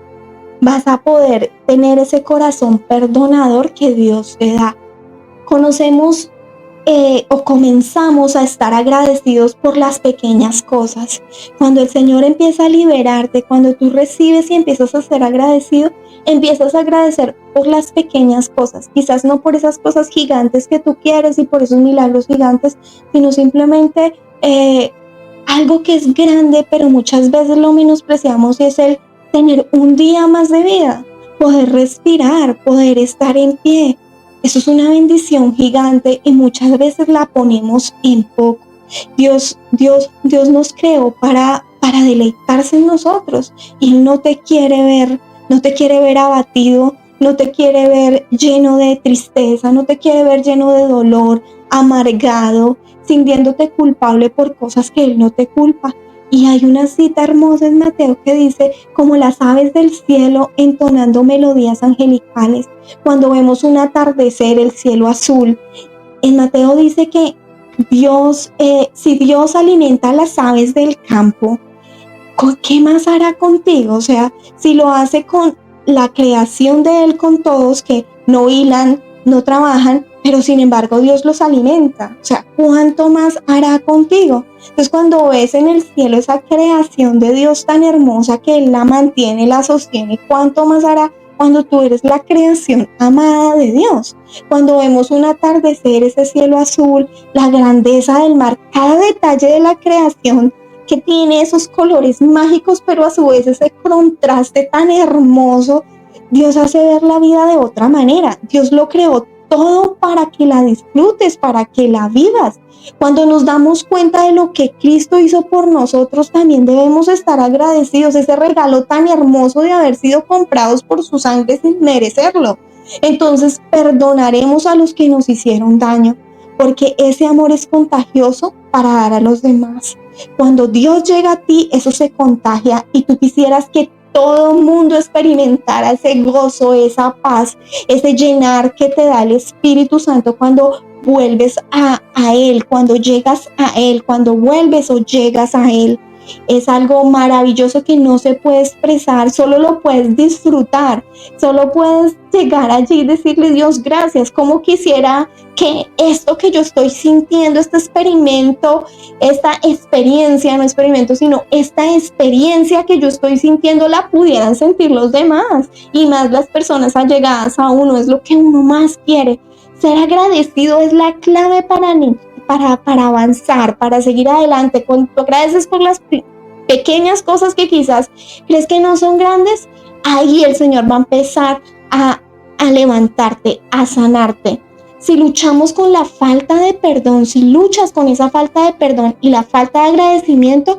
vas a poder tener ese corazón perdonador que Dios te da. Conocemos o comenzamos a estar agradecidos por las pequeñas cosas. Cuando el Señor empieza a liberarte, cuando tú recibes y empiezas a ser agradecido, empiezas a agradecer por las pequeñas cosas, quizás no por esas cosas gigantes que tú quieres y por esos milagros gigantes, sino simplemente algo que es grande, pero muchas veces lo menospreciamos, y es el tener un día más de vida, poder respirar, poder estar en pie. Eso es una bendición gigante y muchas veces la ponemos en poco. Dios nos creó para deleitarse en nosotros, y Él no te quiere ver abatido, no te quiere ver lleno de tristeza, no te quiere ver lleno de dolor, amargado, sintiéndote culpable por cosas que Él no te culpa. Y hay una cita hermosa en Mateo que dice: como las aves del cielo entonando melodías angelicales. Cuando vemos un atardecer, el cielo azul, en Mateo dice que si Dios alimenta a las aves del campo ¿qué más hará contigo? O sea, si lo hace con la creación de Él, con todos que no hilan, no trabajan, pero sin embargo Dios los alimenta. O sea, ¿cuánto más hará contigo? Entonces, cuando ves en el cielo esa creación de Dios tan hermosa que Él la mantiene, la sostiene, ¿cuánto más hará cuando tú eres la creación amada de Dios? Cuando vemos un atardecer, ese cielo azul, la grandeza del mar, cada detalle de la creación que tiene esos colores mágicos, pero a su vez ese contraste tan hermoso, Dios hace ver la vida de otra manera. Dios lo creó todo para que la disfrutes, para que la vivas. Cuando nos damos cuenta de lo que Cristo hizo por nosotros, también debemos estar agradecidos, ese regalo tan hermoso de haber sido comprados por su sangre sin merecerlo. Entonces perdonaremos a los que nos hicieron daño, porque ese amor es contagioso para dar a los demás. Cuando Dios llega a ti, eso se contagia y tú quisieras que todo el mundo experimentara ese gozo, esa paz, ese llenar que te da el Espíritu Santo cuando vuelves a Él, cuando llegas a Él, cuando vuelves o llegas a Él. Es algo maravilloso que no se puede expresar, solo lo puedes disfrutar, solo puedes llegar allí y decirle: Dios, gracias. Como quisiera que esto que yo estoy sintiendo, este experimento, esta experiencia, no experimento, sino esta experiencia que yo estoy sintiendo, la pudieran sentir los demás, y más las personas allegadas a uno. Es lo que uno más quiere. Ser agradecido es la clave para avanzar, para seguir adelante. Cuando tú agradeces por las pequeñas cosas que quizás crees que no son grandes, ahí el Señor va a empezar a levantarte, a sanarte. Si luchamos con la falta de perdón, si luchas con esa falta de perdón y la falta de agradecimiento,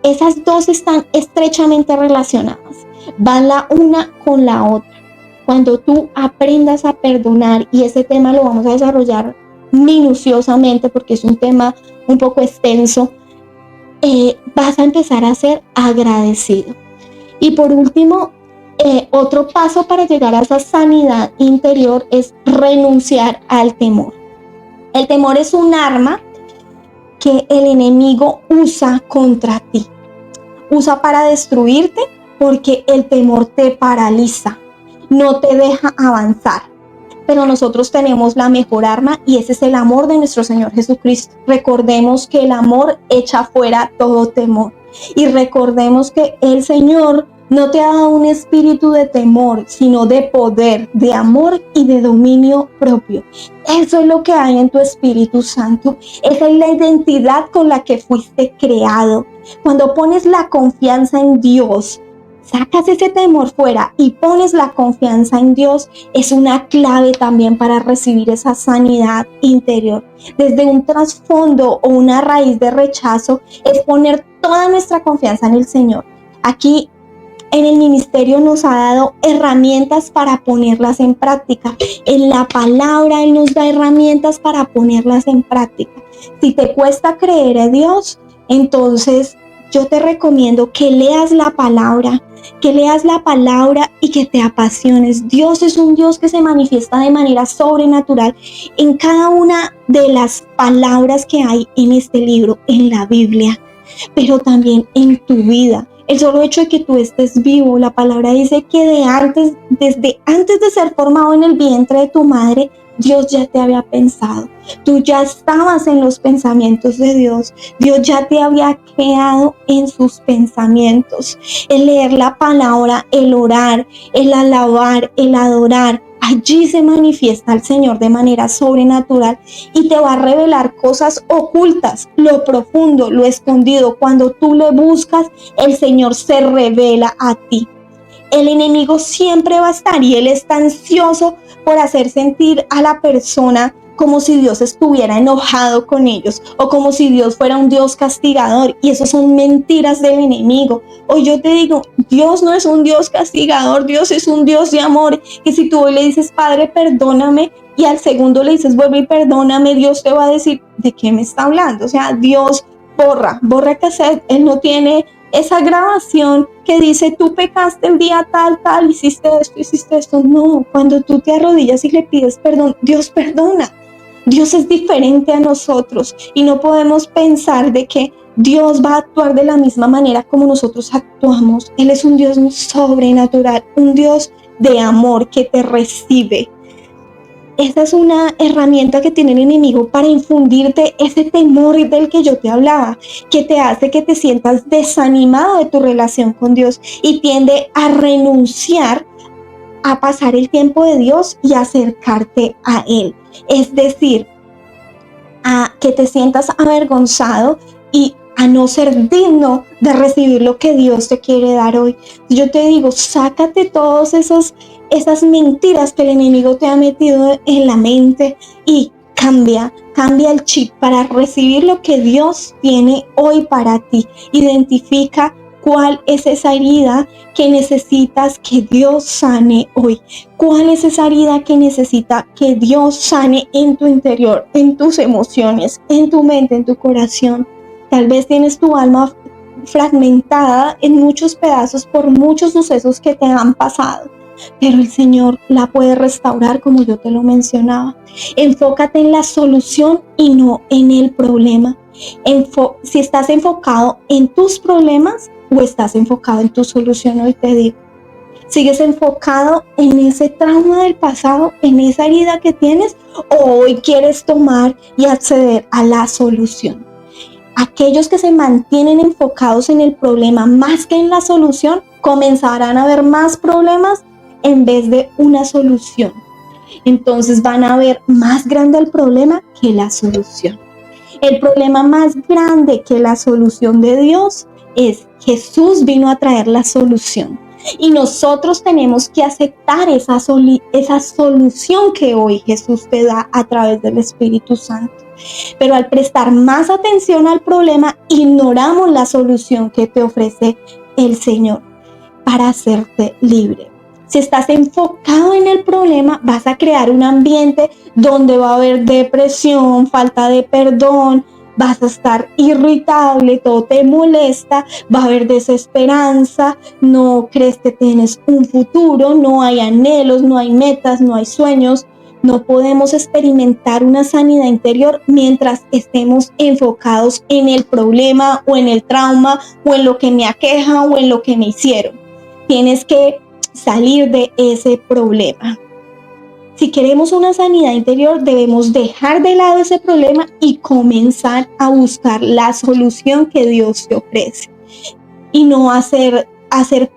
esas dos están estrechamente relacionadas, van la una con la otra. Cuando tú aprendas a perdonar, y ese tema lo vamos a desarrollar minuciosamente porque es un tema un poco extenso, vas a empezar a ser agradecido. Y por último, otro paso para llegar a esa sanidad interior es renunciar al temor. El temor es un arma que el enemigo usa contra ti. Usa para destruirte, porque el temor te paraliza, no te deja avanzar. Pero nosotros tenemos la mejor arma, y ese es el amor de nuestro Señor Jesucristo. Recordemos que el amor echa fuera todo temor. Y recordemos que el Señor no te ha dado un espíritu de temor, sino de poder, de amor y de dominio propio. Eso es lo que hay en tu Espíritu Santo. Esa es la identidad con la que fuiste creado. Cuando pones la confianza en Dios, sacas ese temor fuera y pones la confianza en Dios, es una clave también para recibir esa sanidad interior. Desde un trasfondo o una raíz de rechazo es poner toda nuestra confianza en el Señor. Aquí en el ministerio nos ha dado herramientas para ponerlas en práctica. En la palabra Él nos da herramientas para ponerlas en práctica. Si te cuesta creer en Dios, entonces yo te recomiendo que leas la palabra, y que te apasiones. Dios es un Dios que se manifiesta de manera sobrenatural en cada una de las palabras que hay en este libro, en la Biblia, pero también en tu vida. El solo hecho de que tú estés vivo, la palabra dice que desde antes de ser formado en el vientre de tu madre, Dios ya te había pensado. Tú ya estabas en los pensamientos de Dios. Dios ya te había creado en sus pensamientos. El leer la palabra, el orar, el alabar, el adorar, allí se manifiesta el Señor de manera sobrenatural y te va a revelar cosas ocultas, lo profundo, lo escondido. Cuando tú le buscas, el Señor se revela a ti. El enemigo siempre va a estar, y él está ansioso por hacer sentir a la persona como si Dios estuviera enojado con ellos, o como si Dios fuera un Dios castigador, y eso son mentiras del enemigo. Hoy yo te digo, Dios no es un Dios castigador, Dios es un Dios de amor, que si tú hoy le dices: Padre, perdóname, y al segundo le dices: vuelve y perdóname, Dios te va a decir: ¿de qué me está hablando? O sea, Dios borra cassette. Él no tiene esa grabación que dice: tú pecaste el día tal, hiciste esto. No, cuando tú te arrodillas y le pides perdón, Dios perdona. Dios es diferente a nosotros, y no podemos pensar de que Dios va a actuar de la misma manera como nosotros actuamos. Él es un Dios sobrenatural, un Dios de amor que te recibe. Esa es una herramienta que tiene el enemigo para infundirte ese temor del que yo te hablaba, que te hace que te sientas desanimado de tu relación con Dios y tiende a renunciar a pasar el tiempo de Dios y acercarte a Él. Es decir, a que te sientas avergonzado y a no ser digno de recibir lo que Dios te quiere dar hoy. Yo te digo, sácate todas esas mentiras que el enemigo te ha metido en la mente y cambia el chip para recibir lo que Dios tiene hoy para ti. Identifica cuál es esa herida que necesitas que Dios sane hoy. ¿Cuál es esa herida que necesita que Dios sane en tu interior, en tus emociones, en tu mente, en tu corazón? Tal vez tienes tu alma fragmentada en muchos pedazos por muchos sucesos que te han pasado, pero el Señor la puede restaurar, como yo te lo mencionaba. Enfócate en la solución y no en el problema. Si estás enfocado en tus problemas o estás enfocado en tu solución, hoy te digo, ¿sigues enfocado en ese trauma del pasado, en esa herida que tienes, o hoy quieres tomar y acceder a la solución? Aquellos que se mantienen enfocados en el problema más que en la solución, comenzarán a ver más problemas en vez de una solución. Entonces van a ver más grande el problema que la solución. El problema más grande que la solución de Dios es Jesús vino a traer la solución. Y nosotros tenemos que aceptar esa solución que hoy Jesús te da a través del Espíritu Santo. Pero al prestar más atención al problema, ignoramos la solución que te ofrece el Señor para hacerte libre. Si estás enfocado en el problema, vas a crear un ambiente donde va a haber depresión, falta de perdón, vas a estar irritable, todo te molesta, va a haber desesperanza, no crees que tienes un futuro, no hay anhelos, no hay metas, no hay sueños. No podemos experimentar una sanidad interior mientras estemos enfocados en el problema o en el trauma o en lo que me aqueja o en lo que me hicieron. Tienes que salir de ese problema. Si queremos una sanidad interior, debemos dejar de lado ese problema y comenzar a buscar la solución que Dios te ofrece. Y no hacer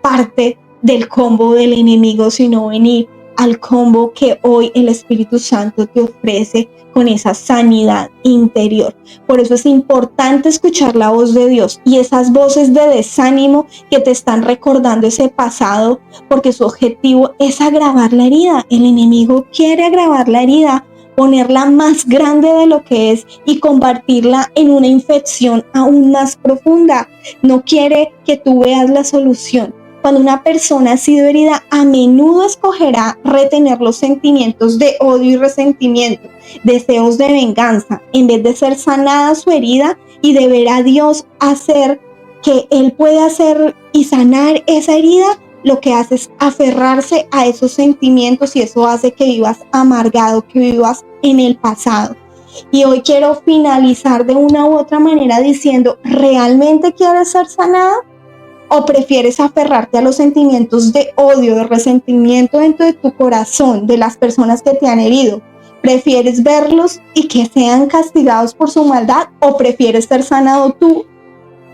parte del combo del enemigo, sino venir al combo que hoy el Espíritu Santo te ofrece con esa sanidad interior. Por eso es importante escuchar la voz de Dios y esas voces de desánimo que te están recordando ese pasado, porque su objetivo es agravar la herida. El enemigo quiere agravar la herida, ponerla más grande de lo que es y convertirla en una infección aún más profunda. No quiere que tú veas la solución. Cuando una persona ha sido herida, a menudo escogerá retener los sentimientos de odio y resentimiento, deseos de venganza, en vez de ser sanada su herida y de ver a Dios hacer que Él puede hacer y sanar esa herida. Lo que hace es aferrarse a esos sentimientos y eso hace que vivas amargado, que vivas en el pasado. Y hoy quiero finalizar de una u otra manera diciendo, ¿realmente quieres ser sanado? ¿O prefieres aferrarte a los sentimientos de odio, de resentimiento dentro de tu corazón, de las personas que te han herido? ¿Prefieres verlos y que sean castigados por su maldad? ¿O prefieres ser sanado tú,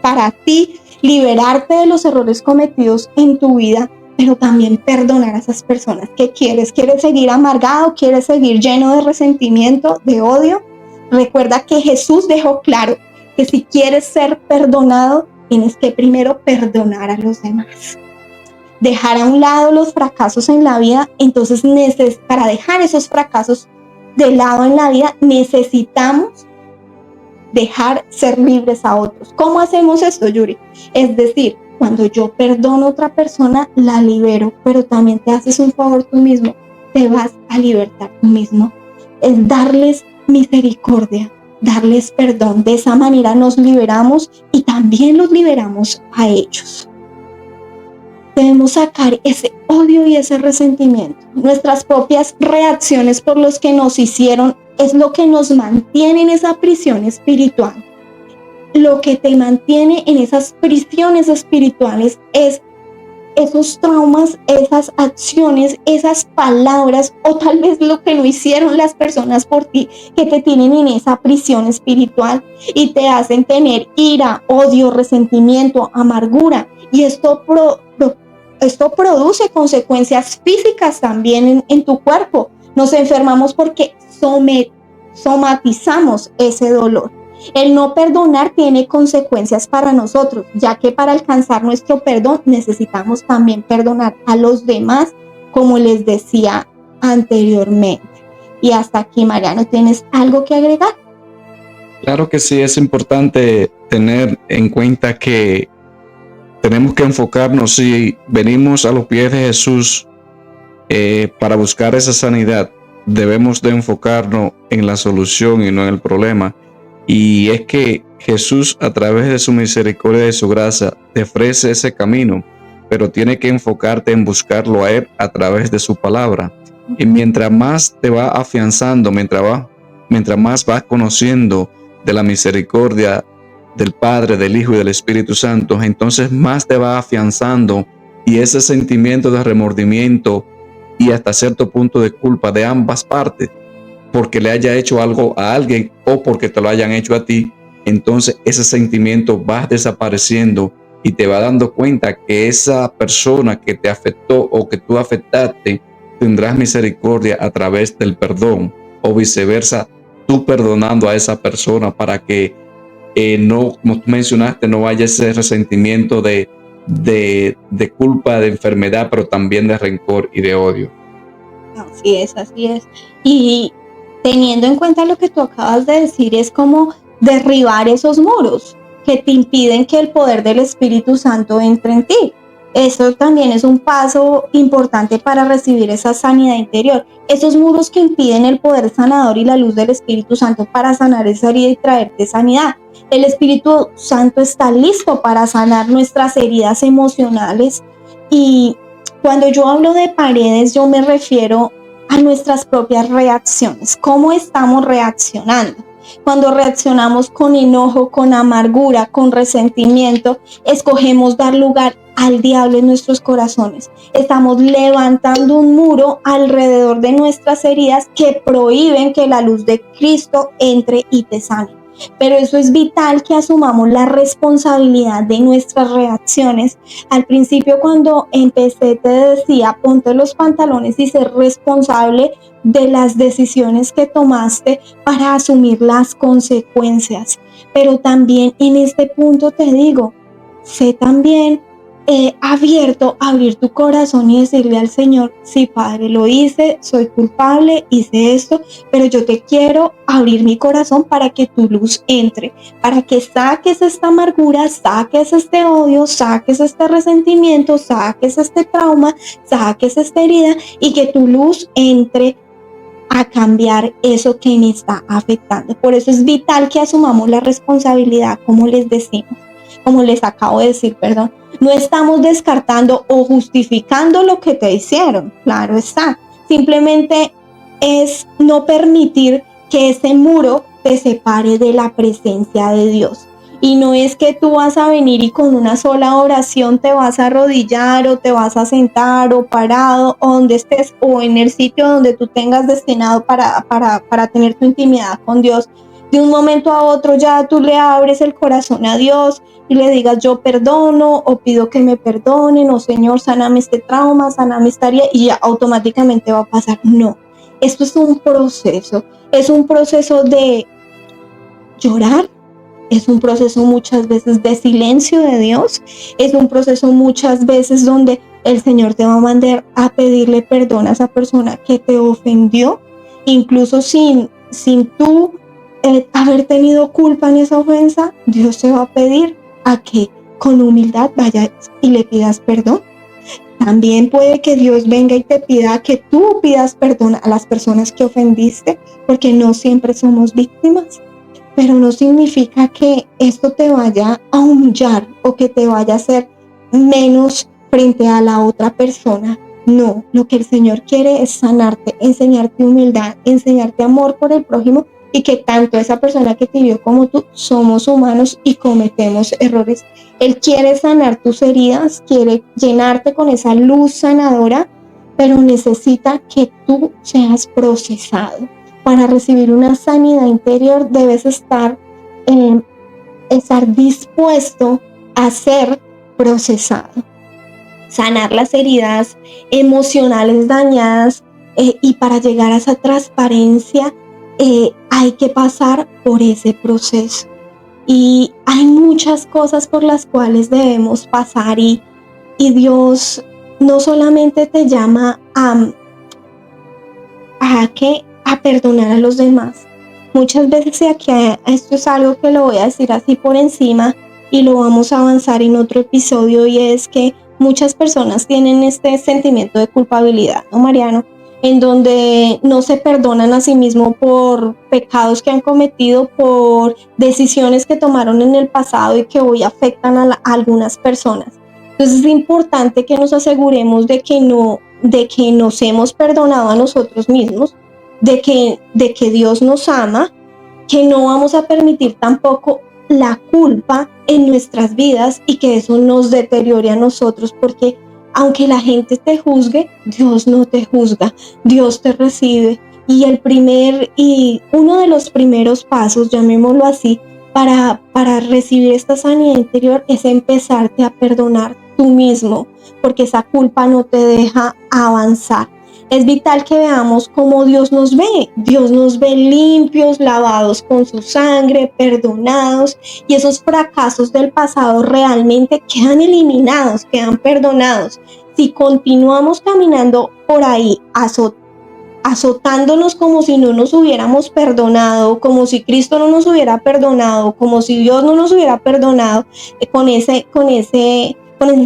para ti, liberarte de los errores cometidos en tu vida, pero también perdonar a esas personas que quieres? ¿Quieres seguir amargado? ¿Quieres seguir lleno de resentimiento, de odio? Recuerda que Jesús dejó claro que si quieres ser perdonado, tienes que primero perdonar a los demás. Dejar a un lado los fracasos en la vida. Entonces, para dejar esos fracasos de lado en la vida, necesitamos dejar ser libres a otros. ¿Cómo hacemos esto, Yuri? Es decir, cuando yo perdono a otra persona, la libero, pero también te haces un favor tú mismo. Te vas a libertar tú mismo. Es darles misericordia, darles perdón. De esa manera nos liberamos y también los liberamos a ellos. Debemos sacar ese odio y ese resentimiento. Nuestras propias reacciones por los que nos hicieron es lo que nos mantiene en esa prisión espiritual. lo que te mantiene en esas prisiones espirituales es esos traumas, esas acciones, esas palabras o tal vez lo que no hicieron las personas por ti que te tienen en esa prisión espiritual y te hacen tener ira, odio, resentimiento, amargura. Y esto produce consecuencias físicas también en tu cuerpo. Nos enfermamos porque somatizamos ese dolor. El no perdonar tiene consecuencias para nosotros, ya que para alcanzar nuestro perdón necesitamos también perdonar a los demás, como les decía anteriormente. Y hasta aquí, Mariano, ¿tienes algo que agregar? Claro que sí, es importante tener en cuenta que tenemos que enfocarnos, si venimos a los pies de Jesús para buscar esa sanidad, debemos de enfocarnos en la solución y no en el problema. Y es que Jesús, a través de su misericordia y de su gracia, te ofrece ese camino, pero tiene que enfocarte en buscarlo a Él a través de su palabra. Y mientras más te va afianzando, mientras más vas conociendo de la misericordia del Padre, del Hijo y del Espíritu Santo, entonces más te va afianzando, y ese sentimiento de remordimiento y hasta cierto punto de culpa de ambas partes, porque le haya hecho algo a alguien o porque te lo hayan hecho a ti, entonces ese sentimiento va desapareciendo y te va dando cuenta que esa persona que te afectó o que tú afectaste, tendrás misericordia a través del perdón, o viceversa, tú perdonando a esa persona para que no, como tú mencionaste, no haya ese resentimiento de culpa, de enfermedad, pero también de rencor y de odio. Así es, así es. Y teniendo en cuenta lo que tú acabas de decir, es como derribar esos muros que te impiden que el poder del Espíritu Santo entre en ti. Eso también es un paso importante para recibir esa sanidad interior. Esos muros que impiden el poder sanador y la luz del Espíritu Santo para sanar esa herida y traerte sanidad. El Espíritu Santo está listo para sanar nuestras heridas emocionales. Y cuando yo hablo de paredes, yo me refiero a nuestras propias reacciones. ¿Cómo estamos reaccionando? Cuando reaccionamos con enojo, con amargura, con resentimiento, escogemos dar lugar al diablo en nuestros corazones. Estamos levantando un muro alrededor de nuestras heridas que prohíben que la luz de Cristo entre y te sane. Pero eso es vital, que asumamos la responsabilidad de nuestras reacciones. Al principio, cuando empecé, te decía, ponte los pantalones y ser responsable de las decisiones que tomaste para asumir las consecuencias. Pero también en este punto te digo, sé también abierto a abrir tu corazón y decirle al Señor: sí, Padre, lo hice, soy culpable, hice esto, pero yo te quiero abrir mi corazón para que tu luz entre, para que saques esta amargura, saques este odio, saques este resentimiento, saques este trauma, saques esta herida, y que tu luz entre a cambiar eso que me está afectando. Por eso es vital que asumamos la responsabilidad, como les acabo de decir, perdón. No estamos descartando o justificando lo que te hicieron, claro está. Simplemente es no permitir que ese muro te separe de la presencia de Dios. Y no es que tú vas a venir y con una sola oración te vas a arrodillar o te vas a sentar o parado o donde estés o en el sitio donde tú tengas destinado para tener tu intimidad con Dios. De un momento a otro ya tú le abres el corazón a Dios y le digas: yo perdono, o pido que me perdonen, o Señor, sáname este trauma, sáname esta herida, y ya automáticamente va a pasar. No, esto es un proceso de llorar, es un proceso muchas veces de silencio de Dios, es un proceso muchas veces donde el Señor te va a mandar a pedirle perdón a esa persona que te ofendió, incluso sin tú haber tenido culpa en esa ofensa. Dios te va a pedir a que con humildad vayas y le pidas perdón. También puede que Dios venga y te pida que tú pidas perdón a las personas que ofendiste, porque no siempre somos víctimas, pero no significa que esto te vaya a humillar o que te vaya a hacer menos frente a la otra persona. No, lo que el Señor quiere es sanarte, enseñarte humildad, enseñarte amor por el prójimo y que tanto esa persona que te vio como tú somos humanos y cometemos errores. Él quiere sanar tus heridas, quiere llenarte con esa luz sanadora, pero necesita que tú seas procesado. Para recibir una sanidad interior debes estar dispuesto a ser procesado. Sanar las heridas emocionales dañadas, y para llegar a esa transparencia hay que pasar por ese proceso. Y hay muchas cosas por las cuales debemos pasar y Dios no solamente te llama a perdonar a los demás. Muchas veces, y aquí esto es algo que lo voy a decir así por encima y lo vamos a avanzar en otro episodio, y es que muchas personas tienen este sentimiento de culpabilidad, ¿no, Mariano? En donde no se perdonan a sí mismos por pecados que han cometido, por decisiones que tomaron en el pasado y que hoy afectan a algunas personas. Entonces es importante que nos aseguremos de que nos hemos perdonado a nosotros mismos, de que Dios nos ama, que no vamos a permitir tampoco la culpa en nuestras vidas y que eso nos deteriore a nosotros, porque aunque la gente te juzgue, Dios no te juzga, Dios te recibe. Y uno de los primeros pasos, llamémoslo así, para recibir esta sanidad interior es empezarte a perdonar tú mismo, porque esa culpa no te deja avanzar. Es vital que veamos cómo Dios nos ve. Dios nos ve limpios, lavados con su sangre, perdonados, y esos fracasos del pasado realmente quedan eliminados, quedan perdonados. Si continuamos caminando por ahí azotándonos como si no nos hubiéramos perdonado, como si Cristo no nos hubiera perdonado, como si Dios no nos hubiera perdonado, con ese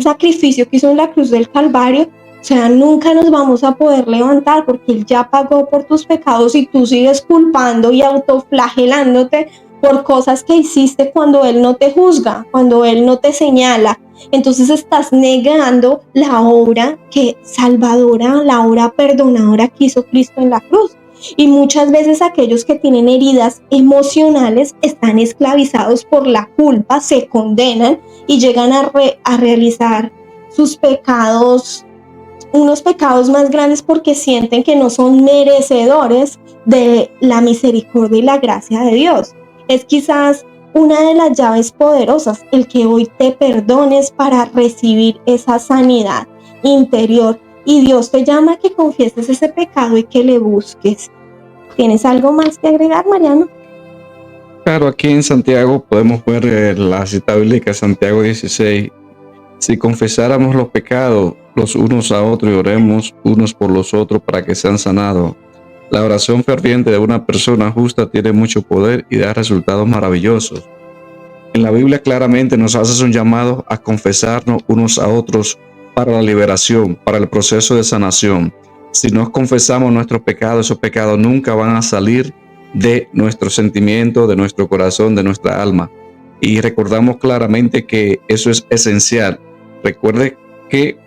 sacrificio que hizo en la cruz del Calvario, o sea, nunca nos vamos a poder levantar, porque Él ya pagó por tus pecados y tú sigues culpando y autoflagelándote por cosas que hiciste cuando Él no te juzga, cuando Él no te señala. Entonces estás negando la obra salvadora, la obra perdonadora que hizo Cristo en la cruz. Y muchas veces aquellos que tienen heridas emocionales están esclavizados por la culpa, se condenan y llegan a realizar sus pecados, unos pecados más grandes, porque sienten que no son merecedores de la misericordia y la gracia de Dios. Es quizás una de las llaves poderosas el que hoy te perdones para recibir esa sanidad interior, y Dios te llama a que confieses ese pecado y que le busques. ¿Tienes algo más que agregar, Mariano? Claro, aquí en Santiago podemos ver la cita bíblica, Santiago 16. Si confesáramos los pecados los unos a otros y oremos unos por los otros para que sean sanados, la oración ferviente de una persona justa tiene mucho poder y da resultados maravillosos. En la Biblia claramente nos hace un llamado a confesarnos unos a otros para la liberación, para el proceso de sanación. Si no confesamos nuestros pecados, esos pecados nunca van a salir de nuestro sentimiento, de nuestro corazón, de nuestra alma. Y recordamos claramente que eso es esencial. Recuerde que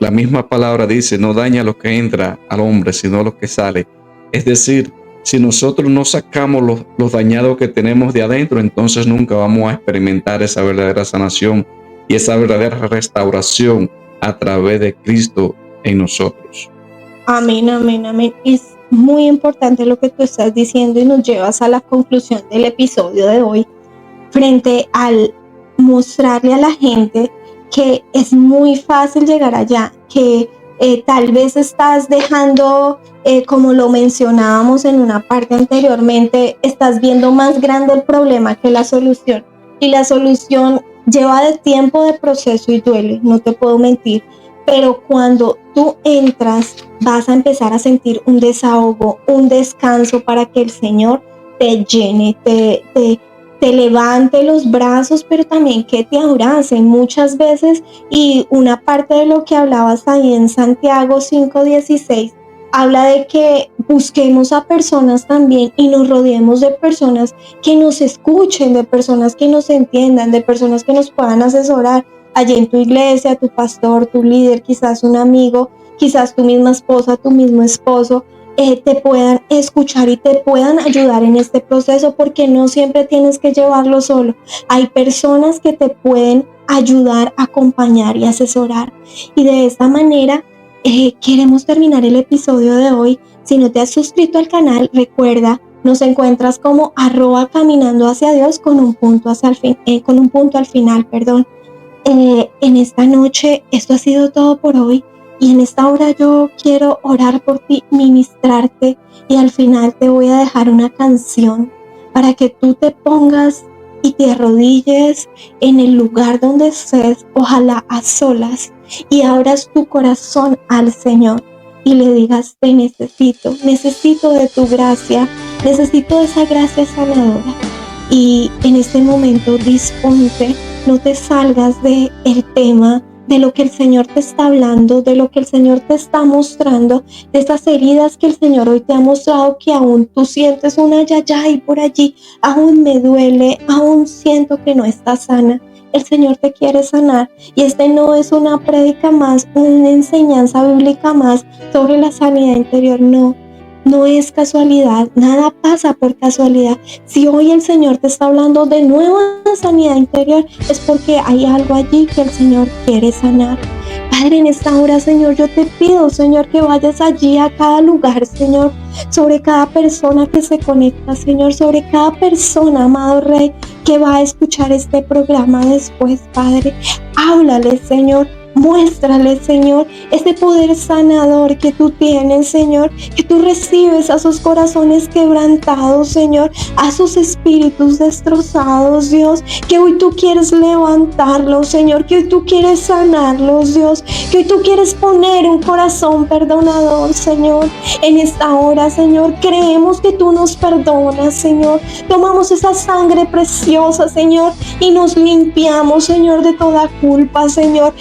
la misma palabra dice: no daña lo que entra al hombre, sino lo que sale. Es decir, si nosotros no sacamos los dañados que tenemos de adentro, entonces nunca vamos a experimentar esa verdadera sanación y esa verdadera restauración a través de Cristo en nosotros. Amén, amén, amén. Es muy importante lo que tú estás diciendo y nos llevas a la conclusión del episodio de hoy, frente al mostrarle a la gente que es muy fácil llegar allá, que tal vez estás dejando, como lo mencionábamos en una parte anteriormente, estás viendo más grande el problema que la solución, y la solución lleva de tiempo de proceso y duele, no te puedo mentir, pero cuando tú entras vas a empezar a sentir un desahogo, un descanso, para que el Señor te llene, te levante los brazos, pero también que te abrace muchas veces. Y una parte de lo que hablabas ahí en Santiago 5:16 habla de que busquemos a personas también y nos rodeemos de personas que nos escuchen, de personas que nos entiendan, de personas que nos puedan asesorar allí en tu iglesia, tu pastor, tu líder, quizás un amigo, quizás tu misma esposa, tu mismo esposo, te puedan escuchar y te puedan ayudar en este proceso, porque no siempre tienes que llevarlo solo. Hay personas que te pueden ayudar, acompañar y asesorar. Y de esta manera queremos terminar el episodio de hoy. Si no te has suscrito al canal, recuerda, nos encuentras como @caminando hacia Dios con un punto al final, perdón. En esta noche, esto ha sido todo por hoy. Y en esta hora yo quiero orar por ti, ministrarte, y al final te voy a dejar una canción para que tú te pongas y te arrodilles en el lugar donde estés, ojalá a solas, y abras tu corazón al Señor y le digas: te necesito de tu gracia, necesito de esa gracia sanadora. Y en este momento disponte, no te salgas del tema, de lo que el Señor te está hablando, de lo que el Señor te está mostrando, de esas heridas que el Señor hoy te ha mostrado, que aún tú sientes una yayay por allí, aún me duele, aún siento que no está sana. El Señor te quiere sanar, y este no es una prédica más, una enseñanza bíblica más sobre la sanidad interior, no es casualidad, nada pasa por casualidad. Si hoy el Señor te está hablando de nueva sanidad interior, es porque hay algo allí que el Señor quiere sanar. Padre, en esta hora, Señor, yo te pido, Señor, que vayas allí a cada lugar, Señor, sobre cada persona que se conecta, Señor, sobre cada persona, amado Rey, que va a escuchar este programa después, Padre. Háblale, Señor. Muéstrale, Señor, ese poder sanador que tú tienes, Señor, que tú recibes a esos corazones quebrantados, Señor, a esos espíritus destrozados, Dios, que hoy tú quieres levantarlos, Señor, que hoy tú quieres sanarlos, Dios, que hoy tú quieres poner un corazón perdonador, Señor. En esta hora, Señor, creemos que tú nos perdonas, Señor. Tomamos esa sangre preciosa, Señor, y nos limpiamos, Señor, de toda culpa, Señor.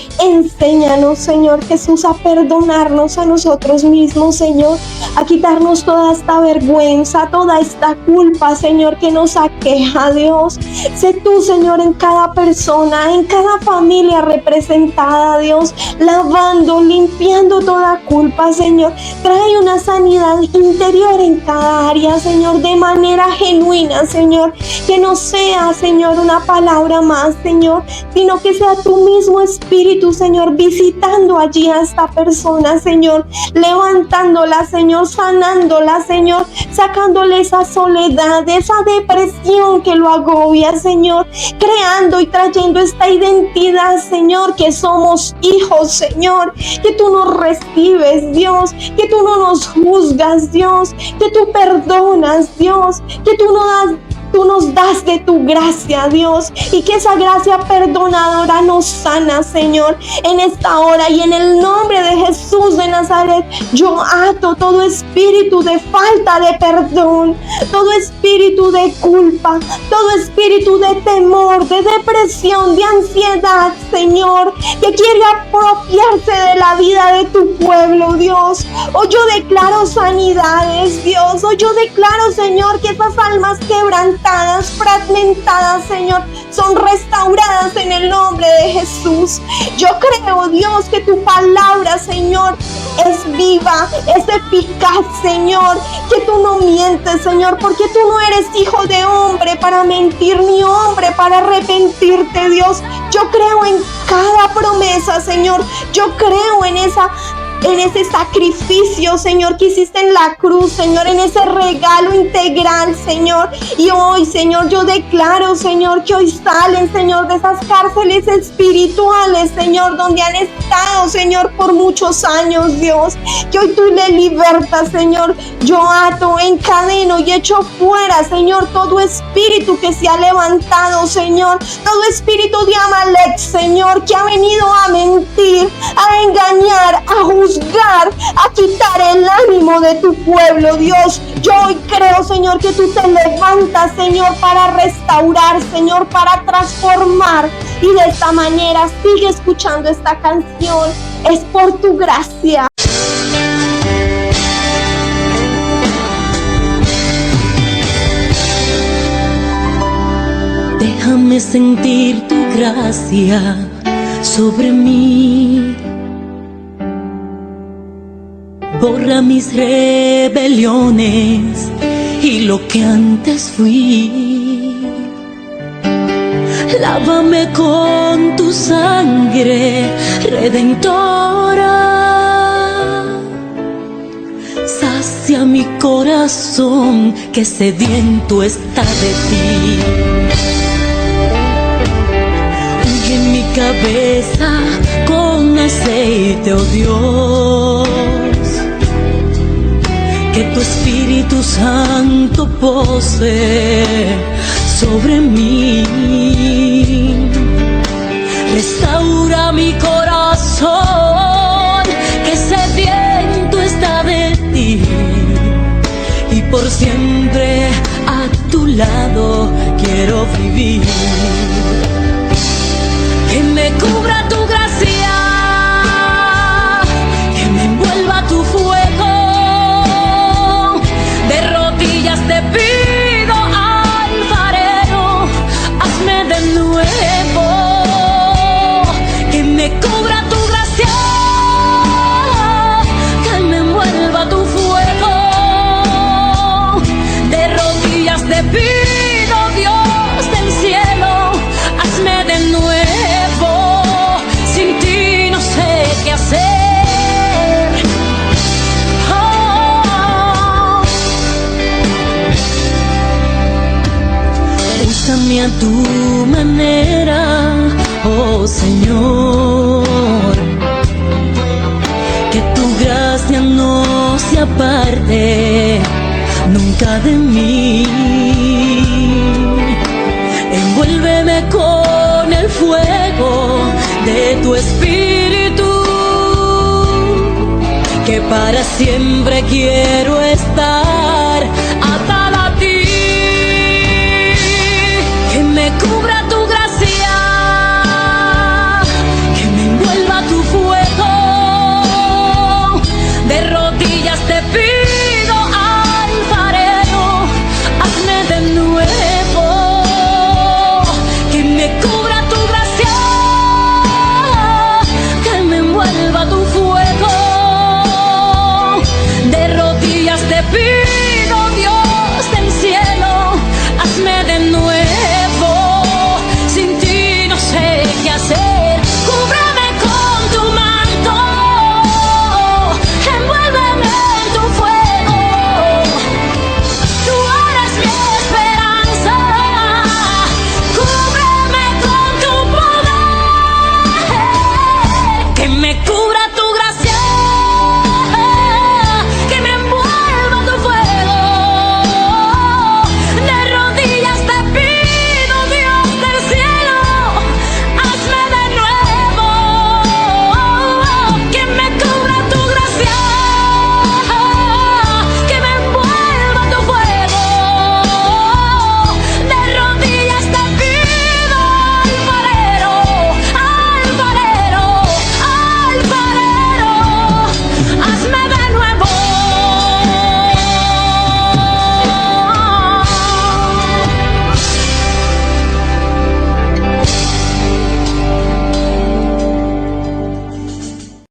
Enséñanos, Señor Jesús, a perdonarnos a nosotros mismos, Señor, a quitarnos toda esta vergüenza, toda esta culpa, Señor, que nos aqueja, Dios. Sé tú, Señor, en cada persona, en cada familia representada, Dios, lavando, limpiando toda culpa, Señor. Trae una sanidad interior en cada área, Señor, de manera genuina, Señor. Que no sea, Señor, una palabra más, Señor, sino que sea tu mismo Espíritu, Señor, visitando allí a esta persona, Señor, levantándola, Señor, sanándola, Señor, sacándole esa soledad, esa depresión que lo agobia, Señor, creando y trayendo esta identidad, Señor, que somos hijos, Señor, que tú nos recibes, Dios, que tú no nos juzgas, Dios, que tú perdonas, Dios, que tú nos das de tu gracia, Dios, y que esa gracia perdonadora nos sana, Señor, en esta hora. Y en el nombre de Jesús de Nazaret, yo ato todo espíritu de falta de perdón, todo espíritu de culpa, todo espíritu de temor, de depresión, de ansiedad, Señor, que quiere apropiarse de la vida de tu pueblo, Dios. Hoy yo declaro sanidades, Dios. Hoy yo declaro, Señor, que esas almas quebrantadas, fragmentadas, Señor, son restauradas en el nombre de Jesús. Yo creo, Dios, que tu palabra, Señor, es viva, es eficaz, Señor, que tú no mientes, Señor, porque tú no eres hijo de hombre para mentir, ni hombre para arrepentirte, Dios. Yo creo en cada promesa, Señor. Yo creo en ese sacrificio, Señor, que hiciste en la cruz, Señor, en ese regalo integral, Señor. Y hoy, Señor, yo declaro, Señor, que hoy salen, Señor, de esas cárceles espirituales, Señor, donde han estado, Señor, por muchos años, Dios. Que hoy tú le libertas, Señor. Yo ato, encadeno y echo fuera, Señor, todo espíritu que se ha levantado, Señor. Todo espíritu de Amalek, Señor, que ha venido a mentir, a engañar, a juzgar, a quitar el ánimo de tu pueblo, Dios. Yo hoy creo, Señor, que tú te levantas, Señor, para restaurar, Señor, para transformar. Y de esta manera sigue escuchando esta canción. Es por tu gracia. Déjame sentir tu gracia sobre mí. borra mis rebeliones y lo que antes fui. Lávame con tu sangre redentora. Sacia mi corazón que sediento está de ti. Unge mi cabeza con aceite, oh Dios. Que tu Espíritu Santo pose sobre mí. Restaura mi corazón que sediento está de ti, y por siempre a tu lado quiero vivir. Que me cubra tu gracia, que me envuelva tu fuego. De rodillas te pido, alfarero, hazme de nuevo. Que me cubra tu gracia, que me envuelva tu fuego. De rodillas te pido, Dios del cielo, hazme de nuevo. Sin ti no sé qué hacer. Úsame a tu manera, oh Señor. Que tu gracia no se aparte nunca de mí. Envuélveme con el fuego de tu Espíritu, que para siempre quiero estar